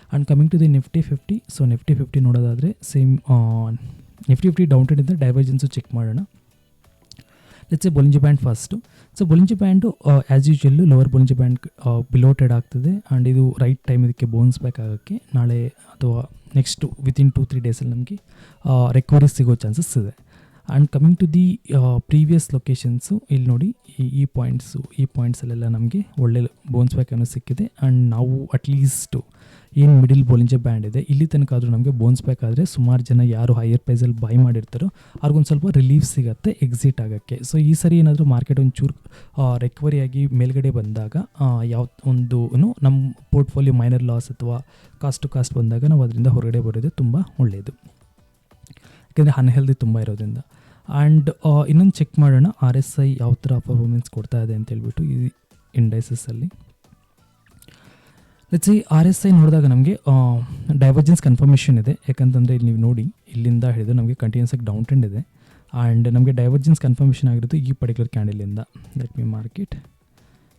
Speaker 1: And coming to the Nifty 50, so Nifty 50 ನೋಡೋದಾದರೆ ಸೇಮ್ ನಿಫ್ಟಿ 50 ಡೌನ್ ಟ್ರೆಂಡ್ ಇಂದ ಡೈವರ್ಜೆನ್ಸು ಚೆಕ್ ಮಾಡೋಣ. Let's Bollinger band first. So Bollinger band as usually lower Bollinger band below trade ಆಗ್ತದೆ. ಆ್ಯಂಡ್ ಇದು ರೈಟ್ ಟೈಮ್ ಇದಕ್ಕೆ ಬೌನ್ಸ್ ಬ್ಯಾಕ್ ಆಗೋಕ್ಕೆ ನಾಳೆ ಅಥವಾ ನೆಕ್ಸ್ಟು ವಿತಿನ್ 2-3 ಡೇಸಲ್ಲಿ ನಮಗೆ ರಿಕವರಿ ಸಿಗೋ ಚಾನ್ಸಸ್ ಇದೆ. And coming to the previous locations ಇಲ್ಲಿ ನೋಡಿ ಈ ಪಾಯಿಂಟ್ಸಲ್ಲೆಲ್ಲ ನಮಗೆ ಒಳ್ಳೆ ಬೌನ್ಸ್ ಬ್ಯಾಕ್ ಅನ್ನೋ ಸಿಕ್ಕಿದೆ. ಆ್ಯಂಡ್ ನಾವು ಅಟ್ಲೀಸ್ಟು ಏನು ಮಿಡಿಲ್ ಬೊಲಿಂಜರ್ ಬ್ಯಾಂಡ್ ಇದೆ ಇಲ್ಲಿ ತನಕ ಆದರೂ ನಮಗೆ ಬೌನ್ಸ್ ಬ್ಯಾಕ್ ಆದರೆ ಸುಮಾರು ಜನ ಯಾರು ಹೈಯರ್ ಪ್ರೈಸಲ್ಲಿ ಬೈ ಮಾಡಿರ್ತಾರೋ ಅವ್ರಿಗೊಂದು ಸ್ವಲ್ಪ ರಿಲೀಫ್ ಸಿಗುತ್ತೆ ಎಕ್ಸಿಟ್ ಆಗೋಕ್ಕೆ. ಸೊ ಈ ಸರಿ ಏನಾದರೂ ಮಾರ್ಕೆಟ್ ಒಂಚೂರು ರಿಕವರಿಯಾಗಿ ಮೇಲ್ಗಡೆ ಬಂದಾಗ ಯಾವ ಒಂದು ನಮ್ಮ ಪೋರ್ಟ್ಫೋಲಿಯೋ ಮೈನರ್ ಲಾಸ್ ಅಥವಾ ಕಾಸ್ಟ್ ಟು ಕಾಸ್ಟ್ ಬಂದಾಗ ನಾವು ಅದರಿಂದ ಹೊರಗಡೆ ಬರೋದು ತುಂಬ ಒಳ್ಳೆಯದು, ಯಾಕೆಂದರೆ ಅನ್ಹೆಲ್ದಿ ತುಂಬ ಇರೋದ್ರಿಂದ. ಆ್ಯಂಡ್ ಇನ್ನೊಂದು ಚೆಕ್ ಮಾಡೋಣ ಆರ್ ಎಸ್ ಐ ಯಾವ ಥರ ಪರ್ಫಾರ್ಮೆನ್ಸ್ ಕೊಡ್ತಾ ಇದೆ ಅಂತೇಳ್ಬಿಟ್ಟು ಈ ಇಂಡೈಸಸ್ಸಲ್ಲಿ. Let's see R S I ನೋಡಿದಾಗ ನಮಗೆ ಡೈವರ್ಜೆನ್ಸ್ ಕನ್ಫರ್ಮೇಷನ್ ಇದೆ. ಯಾಕಂತಂದರೆ ಇಲ್ಲಿ ನೀವು ನೋಡಿ ಇಲ್ಲಿಂದ ಹಿಡಿದು ನಮಗೆ ಕಂಟಿನ್ಯೂಸ್ ಆಗಿ ಡೌನ್ ಟ್ರೆಂಡ್ ಇದೆ. ಆ್ಯಂಡ್ ನಮಗೆ ಡೈವರ್ಜೆನ್ಸ್ ಕನ್ಫರ್ಮೇಷನ್ ಆಗಿರೋದು ಈ ಪರ್ಟಿಕ್ಯುಲರ್ ಕ್ಯಾಂಡಲಿಂದ. ಲೆಟ್ ಮಿ ಮಾರ್ಕೆಟ್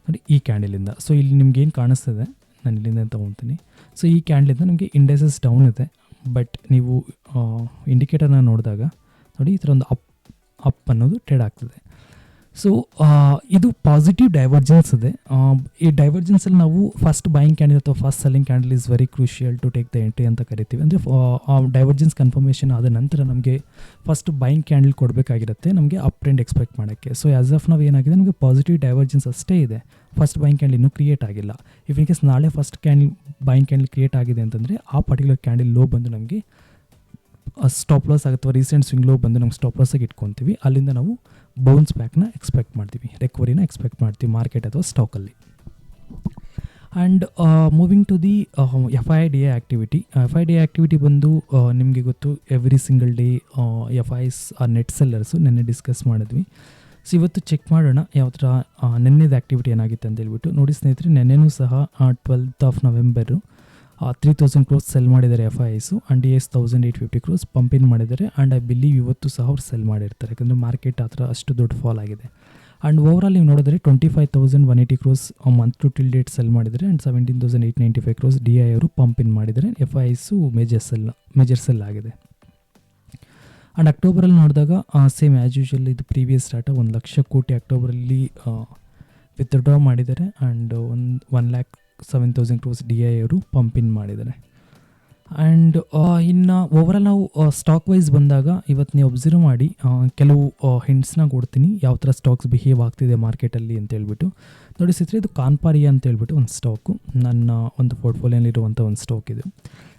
Speaker 1: ನೋಡಿ ಈ ಕ್ಯಾಂಡಲಿಂದ. ಸೊ ಇಲ್ಲಿ ನಿಮ್ಗೆ ಏನು ಕಾಣಿಸ್ತದೆ ನಾನು ಇಲ್ಲಿಂದ ತೊಗೊತೀನಿ. ಸೊ ಈ ಕ್ಯಾಂಡಲಿಂದ ನಮಗೆ ಇಂಡೈಸಸ್ ಡೌನ್ ಇದೆ. ಬಟ್ ನೀವು ಇಂಡಿಕೇಟರ್ನ ನೋಡಿದಾಗ ನೋಡಿ ಈ ಥರ ಒಂದು ಅಪ್ ಅನ್ನೋದು ಟ್ರೇಡ್ ಆಗ್ತದೆ. ಸೊ ಇದು ಪಾಸಿಟಿವ್ ಡೈವರ್ಜೆನ್ಸ್ ಇದೆ. ಈ ಡೈವರ್ಜೆನ್ಸಲ್ಲಿ ನಾವು ಫಸ್ಟ್ ಬೈಯಿಂಗ್ ಕ್ಯಾಂಡಲ್ ಅಥವಾ first selling candle is very crucial to take the entry ಅಂತ ಕರಿತೀವಿ. ಅಂದರೆ ಡೈವರ್ಜೆನ್ಸ್ ಕನ್ಫರ್ಮೇಷನ್ ಆದ ನಂತರ ನಮಗೆ ಫಸ್ಟ್ ಬೈಯಿಂಗ್ ಕ್ಯಾಂಡಲ್ ಕೊಡಬೇಕಾಗಿರುತ್ತೆ ನಮಗೆ ಅಪ್ ಟ್ರೆಂಡ್ ಎಕ್ಸ್ಪೆಕ್ಟ್ ಮಾಡೋಕ್ಕೆ. ಸೊ ಆ್ಯಸ್ ಆಫ್ ನಾವು ಏನಾಗಿದೆ ನಮಗೆ ಪಾಸಿಟಿವ್ ಡೈವರ್ಜೆನ್ಸ್ ಅಷ್ಟೇ ಇದೆ, ಫಸ್ಟ್ ಬೈಯಿಂಗ್ ಕ್ಯಾಂಡಲ್ ಇನ್ನೂ ಕ್ರಿಯೇಟ್ ಆಗಿಲ್ಲ. ಇಫ್ ಇನ್ ಕೇಸ್ ನಾಳೆ ಫಸ್ಟ್ ಬೈಯಿಂಗ್ ಕ್ಯಾಂಡಲ್ ಕ್ರಿಯೇಟ್ ಆಗಿದೆ ಅಂತಂದರೆ ಆ ಪರ್ಟಿಕ್ಯುಲರ್ ಕ್ಯಾಂಡಲ್ ಲೋ ಬಂದು ನಮಗೆ ಸ್ಟಾಪ್ ಲಾಸ್ ಅಥವಾ ರೀಸೆಂಟ್ ಸ್ವಿಂಗ್ ಲೋ ಬಂದು ನಮ್ಗೆ ಸ್ಟಾಪ್ ಲಾಸಾಗಿ ಇಟ್ಕೊತೀವಿ. ಅಲ್ಲಿಂದ ನಾವು ಬೌನ್ಸ್ ಬ್ಯಾಕ್ನ ಎಕ್ಸ್ಪೆಕ್ಟ್ ಮಾಡ್ತೀವಿ, ರಿಕವರಿನ ಎಕ್ಸ್ಪೆಕ್ಟ್ ಮಾಡ್ತೀವಿ ಮಾರ್ಕೆಟ್ ಅಥವಾ ಸ್ಟಾಕಲ್ಲಿ. And moving to the FIDA activity. FIDA activity ಬಂದು ನಿಮಗೆ ಗೊತ್ತು every single day FIs are net sellers ನೆನ್ನೆ ಡಿಸ್ಕಸ್ ಮಾಡಿದ್ವಿ. ಸೊ ಇವತ್ತು ಚೆಕ್ ಮಾಡೋಣ ಯಾವ ಥರ ನೆನ್ನೆದು ಆ್ಯಕ್ಟಿವಿಟಿ ಏನಾಗಿತ್ತು ಅಂತ ಹೇಳ್ಬಿಟ್ಟು. ನೋಡಿ ಸ್ನೇಹಿತರೆ, ನೆನ್ನೆನೂ ಸಹ 12th November 3000 crores ಸೆಲ್ ಮಾಡಿದ್ದಾರೆ FISು. And DIs 1850 crores pump in ಮಾಡಿದ್ದಾರೆ. ಆ್ಯಂಡ್ ಐ ಬಿಲೀವ್ ಇವತ್ತು ಸಹ ಅವ್ರು ಸೆಲ್ ಮಾಡಿರ್ತಾರೆ, ಯಾಕಂದರೆ ಮಾರ್ಕೆಟ್ ಆ ಥರ ಅಷ್ಟು ದೊಡ್ಡ ಫಾಲ್ ಆಗಿದೆ. ಆ್ಯಂಡ್ ಓವರಾಲ್ ನೀವು ನೋಡಿದ್ರೆ 25,180 crores month to till date sell ಮಾಡಿದರೆ ಆ್ಯಂಡ್ 17,895 ಕ್ರೋಸ್ ಡಿ ಐ ಅವರು ಪಂಪ್ ಇನ್ ಮಾಡಿದರೆ F I Is major sell ಆಗಿದೆ. ಆ್ಯಂಡ್ ಅಕ್ಟೋಬರಲ್ಲಿ ನೋಡಿದಾಗ ಸೇಮ್ ಆ್ಯಸ್ ಯೂಶುವಲ್ ಇದು ಪ್ರೀವಿಯಸ್ ಡಾಟಾ 1,00,000 ಕೋಟಿ ಅಕ್ಟೋಬರಲ್ಲಿ ವಿತ್ಡ್ರಾ ಮಾಡಿದ್ದಾರೆ ಆ್ಯಂಡ್ 1,07,000 ಕ್ರೋಸ್ ಡಿ ಐ ಅವರು ಪಂಪ್ ಇನ್ ಮಾಡಿದ್ದಾರೆ. ಆ್ಯಂಡ್ ಇನ್ನು ಓವರಾಲ್ ನಾವು ಸ್ಟಾಕ್ ವೈಸ್ ಬಂದಾಗ ಇವತ್ತು ನೀವು ಅಬ್ಸರ್ವ್ ಮಾಡಿ ಕೆಲವು ಹಿಂಟ್ಸ್ನ ಕೊಡ್ತೀನಿ ಯಾವ ಥರ ಸ್ಟಾಕ್ಸ್ ಬಿಹೇವ್ ಆಗ್ತಿದೆ ಮಾರ್ಕೆಟಲ್ಲಿ ಅಂತ ಹೇಳ್ಬಿಟ್ಟು. ನೋಡಿ ಸ್ನೇಹಿತರೆ, ಇದು ಕಾನ್ಪಾರಿಯಾ ಅಂತ ಹೇಳ್ಬಿಟ್ಟು ಒಂದು ಸ್ಟಾಕು, ನನ್ನ ಒಂದು ಪೋರ್ಟ್ಫೋಲಿಯೋಲಿರುವಂಥ ಒಂದು ಸ್ಟಾಕ್ ಇದು.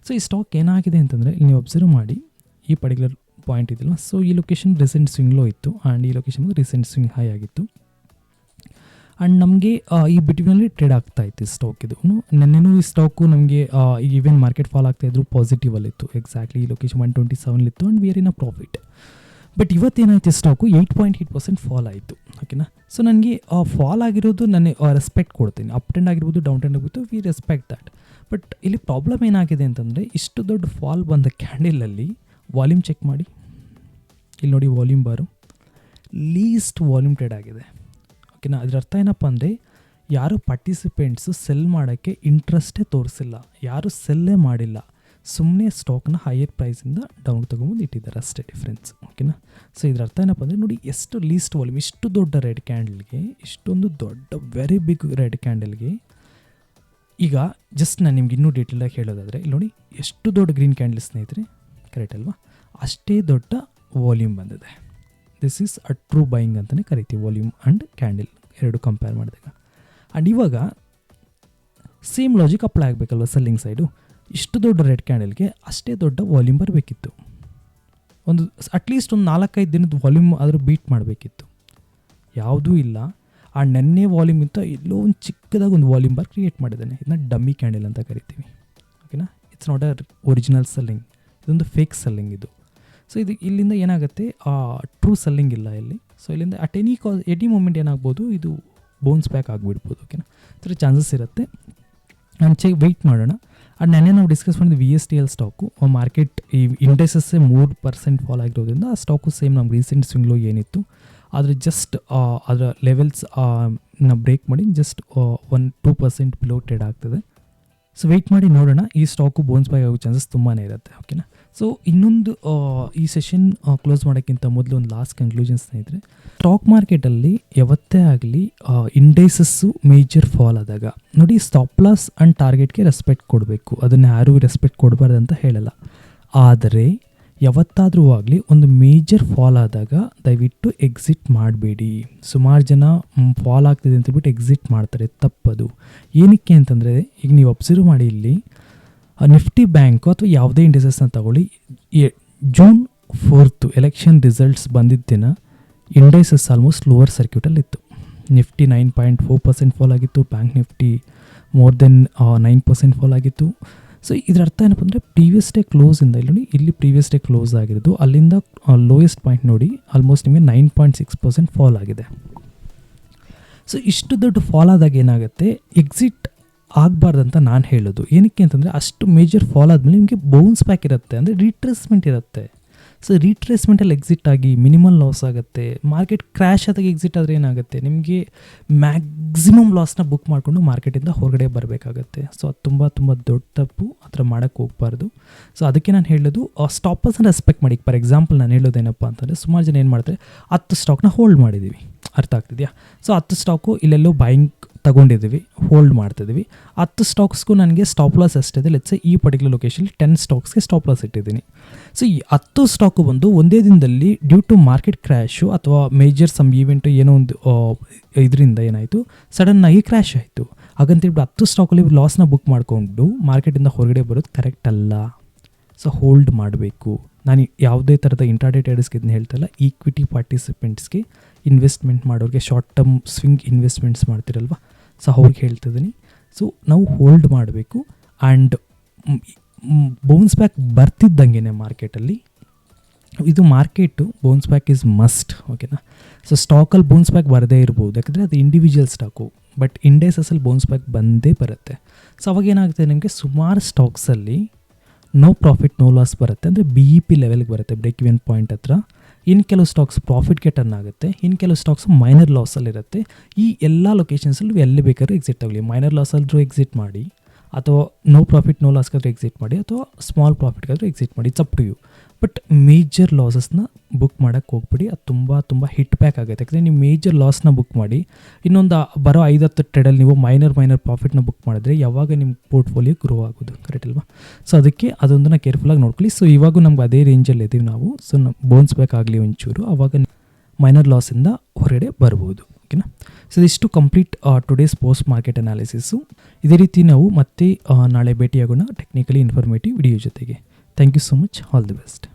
Speaker 1: ಸೊ ಈ ಸ್ಟಾಕ್ ಏನಾಗಿದೆ ಅಂತಂದರೆ ಇಲ್ಲಿ ನೀವು ಅಬ್ಸರ್ವ್ ಮಾಡಿ ಈ ಪರ್ಟಿಕ್ಯುಲರ್ ಪಾಯಿಂಟ್ ಇದೆಯಲ್ಲ, ಸೊ ಈ ಲೊಕೇಶನ್ ರೀಸೆಂಟ್ ಸ್ವಿಂಗ್ ಲೋ ಇತ್ತು ಆ್ಯಂಡ್ ಈ ಲೊಕೇಶನ್ ರೀಸೆಂಟ್ ಸ್ವಿಂಗ್ ಹೈ ಆಗಿತ್ತು. ಆ್ಯಂಡ್ ನಮಗೆ ಈ ಬಿಟ್ವೀನಲ್ಲಿ ಟ್ರೇಡ್ ಆಗ್ತಾ ಇತ್ತು ಈ ಸ್ಟಾಕ್. ಇದು ನೆನ್ನೆನೂ ಈ ಸ್ಟಾಕು ನಮಗೆ ಈವನ್ ಮಾರ್ಕೆಟ್ ಫಾಲ್ ಆಗ್ತಾಯಿದ್ರು ಪಾಸಿಟಿವಲ್ಲಿತ್ತು. ಎಕ್ಸಾಕ್ಟ್ಲಿ ಈ ಲೊಕೇಶನ್ 127 ಇತ್ತು and we are in a profit. But ಇವತ್ತೇನಾಯ್ತು ಸ್ಟಾಕು 8.8% ಫಾಲ್ ಆಯಿತು. ಓಕೆನಾ. ಸೊ ನನಗೆ ಫಾಲ್ ಆಗಿರೋದು ನನಗೆ ರೆಸ್ಪೆಕ್ಟ್ ಕೊಡ್ತೀನಿ. ಅಪ್ ಟ್ರೆಂಡ್ ಆಗಿರ್ಬೋದು, ಡೌನ್ ಟ್ರೆಂಡ್ ಆಗಿರ್ಬೋದು, ವಿ ರೆಸ್ಪೆಕ್ಟ್ ದ್ಯಾಟ್. ಬಟ್ ಇಲ್ಲಿ ಪ್ರಾಬ್ಲಮ್ ಏನಾಗಿದೆ ಅಂತಂದರೆ ಇಷ್ಟು ದೊಡ್ಡ ಫಾಲ್ ಬಂದ ಕ್ಯಾಂಡಲಲ್ಲಿ ವಾಲ್ಯೂಮ್ ಚೆಕ್ ಮಾಡಿ. ಇಲ್ಲಿ ನೋಡಿ ವಾಲ್ಯೂಮ್ ಬಾರು ಲೀಸ್ಟ್ ವಾಲ್ಯೂಮ್ ಟ್ರೇಡ್ ಆಗಿದೆ. ಓಕೆನಾ. ಅದರ ಅರ್ಥ ಏನಪ್ಪ ಅಂದರೆ ಯಾರು ಪಾರ್ಟಿಸಿಪೆಂಟ್ಸು ಸೆಲ್ ಮಾಡೋಕ್ಕೆ ಇಂಟ್ರೆಸ್ಟೇ ತೋರಿಸಿಲ್ಲ, ಯಾರು ಸೆಲ್ಲೇ ಮಾಡಿಲ್ಲ, ಸುಮ್ಮನೆ ಸ್ಟಾಕ್ನ ಹೈಯರ್ ಪ್ರೈಸಿಂದ ಡೌನ್ ತೊಗೊಂಬಂದು ಇಟ್ಟಿದ್ದಾರೆ, ಅಷ್ಟೇ ಡಿಫ್ರೆನ್ಸ್. ಓಕೆನಾ. ಸೊ ಇದರ ಅರ್ಥ ಏನಪ್ಪ ಅಂದರೆ ನೋಡಿ ಎಷ್ಟು ಲೀಸ್ಟ್ ವಾಲ್ಯೂಮ್, ಇಷ್ಟು ದೊಡ್ಡ ರೆಡ್ ಕ್ಯಾಂಡಲ್ಗೆ, ಇಷ್ಟೊಂದು ದೊಡ್ಡ ವೆರಿ ಬಿಗ್ ರೆಡ್ ಕ್ಯಾಂಡಲ್ಗೆ. ಈಗ ಜಸ್ಟ್ ನಾನು ನಿಮ್ಗೆ ಇನ್ನೂ ಡೀಟೇಲಾಗಿ ಹೇಳೋದಾದರೆ ಇಲ್ಲಿ ನೋಡಿ ಎಷ್ಟು ದೊಡ್ಡ ಗ್ರೀನ್ ಕ್ಯಾಂಡಲ್ ಸ್ನೇಹಿತರೆ, ಕರೆಕ್ಟ್ ಅಲ್ವಾ? ಅಷ್ಟೇ ದೊಡ್ಡ ವಾಲ್ಯೂಮ್ ಬಂದಿದೆ. This is a true buying ಅಂತಲೇ ಕರಿತೀವಿ, ವಾಲ್ಯೂಮ್ ಆ್ಯಂಡ್ ಕ್ಯಾಂಡಲ್ ಎರಡು ಕಂಪೇರ್ ಮಾಡಿದಾಗ. ಆ್ಯಂಡ್ ಇವಾಗ ಸೇಮ್ ಲಾಜಿಕ್ ಅಪ್ಲೈ ಆಗಬೇಕಲ್ವ ಸೆಲ್ಲಿಂಗ್ ಸೈಡು. ಇಷ್ಟು ದೊಡ್ಡ ರೆಡ್ ಕ್ಯಾಂಡಲ್ಗೆ ಅಷ್ಟೇ ದೊಡ್ಡ ವಾಲ್ಯೂಮ್ ಬರಬೇಕಿತ್ತು. ಒಂದು ಅಟ್ಲೀಸ್ಟ್ ಒಂದು 4-5 ದಿನದ ವಾಲ್ಯೂಮ್ ಆದರೂ ಬೀಟ್ ಮಾಡಬೇಕಿತ್ತು. ಯಾವುದೂ ಇಲ್ಲ. ಆ ನೆನ್ನೆ ವಾಲ್ಯೂಮಿಂತ ಎಲ್ಲೋ ಒಂದು ಚಿಕ್ಕದಾಗಿ ಒಂದು ವಾಲ್ಯೂಮ್ ಬಾರ್ ಕ್ರಿಯೇಟ್ ಮಾಡಿದ್ದಾನೆ. ಇದನ್ನ ಡಮ್ಮಿ ಕ್ಯಾಂಡಲ್ ಅಂತ ಕರಿತೀವಿ. ಓಕೆನಾ. It's not a original selling, ಇದೊಂದು ಫೇಕ್ ಸೆಲ್ಲಿಂಗ್ ಇದು. ಸೊ ಇದು ಇಲ್ಲಿಂದ ಏನಾಗುತ್ತೆ, ಟ್ರೂ ಸೆಲ್ಲಿಂಗ್ ಇಲ್ಲ ಇಲ್ಲಿ. ಸೊ ಇಲ್ಲಿಂದ ಅಟ್ ಎನಿ ಮೂಮೆಂಟ್ ಏನಾಗ್ಬೋದು, ಇದು ಬೌನ್ಸ್ ಬ್ಯಾಕ್ ಆಗಿಬಿಡ್ಬೋದು. ಓಕೆನಾ. ಥರ ಚಾನ್ಸಸ್ ಇರುತ್ತೆ. ನಾನು ವೆಯ್ಟ್ ಮಾಡೋಣ. ಆ್ಯಂಡ್ ನೆನ್ನೆ ನಾವು ಡಿಸ್ಕಸ್ ಮಾಡಿದ VSTL ಸ್ಟಾಕು ಮಾರ್ಕೆಟ್ ಈ ಇಂಡೆಕ್ಸಸ್ಸೇ 3% ಫಾಲ್ ಆಗಿರೋದ್ರಿಂದ ಆ ಸ್ಟಾಕು ಸೇಮ್ ನಮ್ಮ ರೀಸೆಂಟ್ ಸ್ವಿಂಗ್ ಲೋ ಏನಿತ್ತು ಆದರೆ ಜಸ್ಟ್ ಅದರ ಲೆವೆಲ್ಸ್ ಬ್ರೇಕ್ ಮಾಡಿ ಜಸ್ಟ್ 1-2% ಬಿಲೋ ಟ್ರೇಡ್ ಆಗ್ತದೆ. ಸೊ ವೆಯ್ಟ್ ಮಾಡಿ ನೋಡೋಣ. ಈ ಸ್ಟಾಕು ಬೌನ್ಸ್ ಬ್ಯಾಕ್ ಆಗೋ ಚಾನ್ಸಸ್ ತುಂಬಾ ಇರುತ್ತೆ. ಓಕೆನಾ. ಸೊ ಇನ್ನೊಂದು ಈ ಸೆಷನ್ ಕ್ಲೋಸ್ ಮಾಡೋಕ್ಕಿಂತ ಮೊದಲು ಒಂದು ಲಾಸ್ಟ್ ಕನ್ಕ್ಲೂಷನ್ ಸ್ನೇಹಿತರೆ, ಸ್ಟಾಕ್ ಮಾರ್ಕೆಟಲ್ಲಿ ಯಾವತ್ತೇ ಆಗಲಿ ಇಂಡೈಸಸ್ಸು ಮೇಜರ್ ಫಾಲ್ ಆದಾಗ ನೋಡಿ ಸ್ಟಾಪ್ ಲಾಸ್ ಆ್ಯಂಡ್ ಟಾರ್ಗೆಟ್ಗೆ ರೆಸ್ಪೆಕ್ಟ್ ಕೊಡಬೇಕು. ಅದನ್ನು ಯಾರೂ ರೆಸ್ಪೆಕ್ಟ್ ಕೊಡಬಾರ್ದು ಅಂತ ಹೇಳಲ್ಲ. ಆದರೆ ಯಾವತ್ತಾದರೂ ಆಗಲಿ ಒಂದು ಮೇಜರ್ ಫಾಲ್ ಆದಾಗ ದಯವಿಟ್ಟು ಎಕ್ಸಿಟ್ ಮಾಡಬೇಡಿ. ಸುಮಾರು ಜನ ಫಾಲ್ ಆಗ್ತಿದೆ ಅಂತೇಳ್ಬಿಟ್ಟು ಎಕ್ಸಿಟ್ ಮಾಡ್ತಾರೆ, ತಪ್ಪದು. ಏನಕ್ಕೆ ಅಂತಂದರೆ ಈಗ ನೀವು ಅಬ್ಸರ್ವ್ ಮಾಡಿ, ಇಲ್ಲಿ ನಿಫ್ಟಿ ಬ್ಯಾಂಕು ಅಥವಾ ಯಾವುದೇ ಇಂಡಸ್ಟ್ರೀಸ್ನ ತಗೊಳ್ಳಿ, June 4 ಎಲೆಕ್ಷನ್ ರಿಸಲ್ಟ್ಸ್ ಬಂದಿದ್ದ ದಿನ ಇಂಡೈಸಸ್ ಆಲ್ಮೋಸ್ಟ್ ಲೋವರ್ ಸರ್ಕ್ಯೂಟಲ್ಲಿತ್ತು. ನಿಫ್ಟಿ 9.4% ಫಾಲ್ ಆಗಿತ್ತು, bank Nifty more than 9% fall ಆಗಿತ್ತು. ಸೊ ಇದರ ಅರ್ಥ ಏನಪ್ಪ ಅಂದರೆ ಪ್ರೀವಿಯಸ್ ಡೇ ಕ್ಲೋಸಿಂದ ಇಲ್ಲಿ ನೋಡಿ, ಇಲ್ಲಿ ಪ್ರೀವಿಯಸ್ ಡೇ ಕ್ಲೋಸ್ ಆಗಿರೋದು, ಅಲ್ಲಿಂದ ಲೋಯೆಸ್ಟ್ ಪಾಯಿಂಟ್ ನೋಡಿ ಆಲ್ಮೋಸ್ಟ್ ನಿಮಗೆ 9.6% ಫಾಲ್ ಆಗಿದೆ. ಸೊ ಇಷ್ಟು ದೊಡ್ಡ ಫಾಲ್ ಆದಾಗ ಏನಾಗುತ್ತೆ, ಎಕ್ಸಿಟ್ ಆಗಬಾರ್ದಂತ ನಾನು ಹೇಳೋದು. ಏನಕ್ಕೆ ಅಂತಂದರೆ ಅಷ್ಟು ಮೇಜರ್ ಫಾಲ್ ಆದಮೇಲೆ ನಿಮಗೆ ಬೌನ್ಸ್ ಬ್ಯಾಕ್ ಇರುತ್ತೆ, ಅಂದರೆ ರೀಟ್ರೇಸ್ಮೆಂಟ್ ಇರುತ್ತೆ. ಸೊ ರೀಟ್ರೇಸ್ಮೆಂಟಲ್ಲಿ ಎಕ್ಸಿಟ್ ಆಗಿ ಮಿನಿಮಲ್ ಲಾಸ್ ಆಗುತ್ತೆ. ಮಾರ್ಕೆಟ್ ಕ್ರ್ಯಾಶ್ ಆದಾಗ ಎಕ್ಸಿಟ್ ಆದರೆ ಏನಾಗುತ್ತೆ, ನಿಮಗೆ ಮ್ಯಾಕ್ಸಿಮಮ್ ಲಾಸ್ನ ಬುಕ್ ಮಾಡಿಕೊಂಡು ಮಾರ್ಕೆಟಿಂದ ಹೊರಗಡೆ ಬರಬೇಕಾಗತ್ತೆ. ಸೊ ಅದು ತುಂಬ ದೊಡ್ಡ ತಪ್ಪು, ಆ ಥರ ಮಾಡೋಕ್ಕೆ ಹೋಗಬಾರ್ದು. ಸೊ ಅದಕ್ಕೆ ನಾನು ಹೇಳೋದು ಸ್ಟಾಪರ್ಸ್ನ ರೆಸ್ಪೆಕ್ಟ್ ಮಾಡಿ. ಫಾರ್ ಎಕ್ಸಾಂಪಲ್ ನಾನು ಹೇಳೋದೇನಪ್ಪ ಅಂತಂದರೆ, ಸುಮಾರು ಜನ ಏನು ಮಾಡ್ತಾರೆ, 10 ಸ್ಟಾಕ್ನ ಹೋಲ್ಡ್ ಮಾಡಿದ್ದೀವಿ, ಅರ್ಥ ಆಗ್ತಿದೆಯಾ? ಸೊ 10 ಸ್ಟಾಕು ಇಲ್ಲೆಲ್ಲೋ ಬೈಯಿಂಗ್ ತಗೊಂಡಿದ್ದೀವಿ, ಹೋಲ್ಡ್ ಮಾಡ್ತಿದ್ದೀವಿ. 10 ಸ್ಟಾಕ್ಸ್ಗೂ ನನಗೆ ಸ್ಟಾಪ್ ಲಾಸ್ ಎಷ್ಟಿದೆ, ಲೆಟ್ಸ್ ಈ ಪರ್ಟಿಕ್ಯುಲರ್ ಲೊಕೇಶನಲ್ಲಿ 10 ಸ್ಟಾಕ್ಸ್ಗೆ ಸ್ಟಾಪ್ ಲಾಸ್ ಇಟ್ಟಿದ್ದೀನಿ. ಸೊ ಈ 10 ಸ್ಟಾಕು ಬಂದು ಒಂದೇ ದಿನದಲ್ಲಿ ಡ್ಯೂ ಟು ಮಾರ್ಕೆಟ್ ಕ್ರ್ಯಾಶು ಅಥವಾ ಮೇಜರ್ ಸಮ್ ಈವೆಂಟು ಏನೋ ಒಂದು ಇದರಿಂದ ಏನಾಯಿತು, ಸಡನ್ನಾಗಿ ಕ್ರ್ಯಾಶ್ ಆಯಿತು. ಹಾಗಂತೇಳ್ಬಿಟ್ಟು 10 ಸ್ಟಾಕಲ್ಲಿ ಲಾಸ್ನ ಬುಕ್ ಮಾಡಿಕೊಂಡು ಮಾರ್ಕೆಟಿಂದ ಹೊರಗಡೆ ಬರೋದು ಕರೆಕ್ಟ್ ಅಲ್ಲ. ಸೊ ಹೋಲ್ಡ್ ಮಾಡಬೇಕು. ನಾನು ಯಾವುದೇ ಥರದ ಇಂಟ್ರಾಡೇ ಟ್ರೇಡರ್ಸ್ಗೆ ಇದನ್ನ ಹೇಳ್ತಾ ಇಲ್ಲ, ಈಕ್ವಿಟಿ ಪಾರ್ಟಿಸಿಪೆಂಟ್ಸ್ಗೆ, ಇನ್ವೆಸ್ಟ್ಮೆಂಟ್ ಮಾಡೋರಿಗೆ, ಶಾರ್ಟ್ ಟರ್ಮ್ ಸ್ವಿಂಗ್ ಇನ್ವೆಸ್ಟ್ಮೆಂಟ್ಸ್ ಮಾಡ್ತಿರಲ್ವ, ಸೊ ಅವ್ರಿಗೆ ಹೇಳ್ತಿದ್ದೀನಿ. ಸೊ ನಾವು ಹೋಲ್ಡ್ ಮಾಡಬೇಕು. ಆ್ಯಂಡ್ ಬೌನ್ಸ್ ಬ್ಯಾಕ್ ಬರ್ತಿದ್ದಂಗೆ ಮಾರ್ಕೆಟಲ್ಲಿ, ಇದು market bounce back is must. ಓಕೆನಾ. ಸೊ ಸ್ಟಾಕಲ್ಲಿ ಬೌನ್ಸ್ ಬ್ಯಾಕ್ ಬರದೇ ಇರ್ಬೋದು, ಯಾಕಂದರೆ ಅದು ಇಂಡಿವಿಜುವಲ್ ಸ್ಟಾಕು. ಬಟ್ ಇಂಡೈಸಸಲ್ಲಿ ಬೌನ್ಸ್ ಬ್ಯಾಕ್ ಬಂದೇ ಬರುತ್ತೆ. ಸೊ ಅವಾಗ ಏನಾಗುತ್ತೆ, ನಿಮಗೆ ಸುಮಾರು ಸ್ಟಾಕ್ಸಲ್ಲಿ ನೋ ಪ್ರಾಫಿಟ್ ನೋ ಲಾಸ್ ಬರುತ್ತೆ, ಅಂದರೆ BEP ಲೆವೆಲ್ಗೆ ಬರುತ್ತೆ, ಬ್ರೇಕ್ ಇವೆನ್ ಪಾಯಿಂಟ್ ಹತ್ರ. ಇನ್ನು ಕೆಲವು ಸ್ಟಾಕ್ಸ್ ಪ್ರಾಫಿಟ್ಗೆ ಟರ್ನ್ ಆಗುತ್ತೆ, ಇನ್ನು ಕೆಲವು ಸ್ಟಾಕ್ಸ್ ಮೈನರ್ ಲಾಸಲ್ಲಿರುತ್ತೆ. ಈ ಎಲ್ಲ ಲೊಕೇಶನ್ಸಲ್ಲೂ ಎಲ್ಲಿ ಬೇಕಾದ್ರೂ ಎಕ್ಸಿಟ್ ಆಗಲಿ, ಮೈನರ್ ಲಾಸಲ್ರೂ ಎಕ್ಸಿಟ್ ಮಾಡಿ, ಅಥವಾ ನೋ ಪ್ರಾಫಿಟ್ ನೋ ಲಾಸ್ಗಾದ್ರೂ ಎಕ್ಸಿಟ್ ಮಾಡಿ, ಅಥವಾ ಸ್ಮಾಲ್ ಪ್ರಾಫಿಟ್ಗಾದ್ರೂ ಎಕ್ಸಿಟ್ ಮಾಡಿ, it's up to you. But major ಲಾಸಸ್ನ ಬುಕ್ ಮಾಡೋಕ್ಕೆ ಹೋಗ್ಬಿಡಿ, ಅದು ತುಂಬ ಹಿಟ್ ಬ್ಯಾಕ್ ಆಗುತ್ತೆ. ಯಾಕಂದರೆ ನೀವು ಮೇಜರ್ ಲಾಸ್ನ ಬುಕ್ ಮಾಡಿ ಇನ್ನೊಂದು ಬರೋ 5-10 ಟ್ರೇಡಲ್ಲಿ ನೀವು ಮೈನರ್ ಪ್ರಾಫಿಟ್ನ ಬುಕ್ ಮಾಡಿದ್ರೆ ಯಾವಾಗ ನಿಮ್ಮ ಪೋರ್ಟ್ಫೋಲಿಯೋ ಗ್ರೋ ಆಗೋದು, ಕರೆಕ್ಟ್ ಅಲ್ವಾ? ಸೊ ಅದಕ್ಕೆ ಅದೊಂದನ್ನು ಕೇರ್ಫುಲ್ಲಾಗಿ ನೋಡ್ಕೊಳ್ಳಿ. ಸೊ ಇವಾಗೂ ನಮ್ಗೆ ಅದೇ ರೇಂಜಲ್ಲಿ ಇದ್ದೀವಿ ನಾವು. ಸೊ ಬೌನ್ಸ್ ಬ್ಯಾಕ್ ಆಗಲಿ ಒಂಚೂರು, ಆವಾಗ ಮೈನರ್ ಲಾಸಿಂದ ಹೊರಗಡೆ ಬರ್ಬೋದು. ಓಕೆನಾ? ಸೊ ಇದಿಷ್ಟು complete today's post market analysis. ಇದೇ ರೀತಿ ನಾವು ಮತ್ತೆ ನಾಳೆ ಭೇಟಿಯಾಗೋಣ ಟೆಕ್ನಿಕಲಿ ಇನ್ಫಾರ್ಮೇಟಿವ್ ವಿಡಿಯೋ ಜೊತೆಗೆ. Thank you so much. All the best.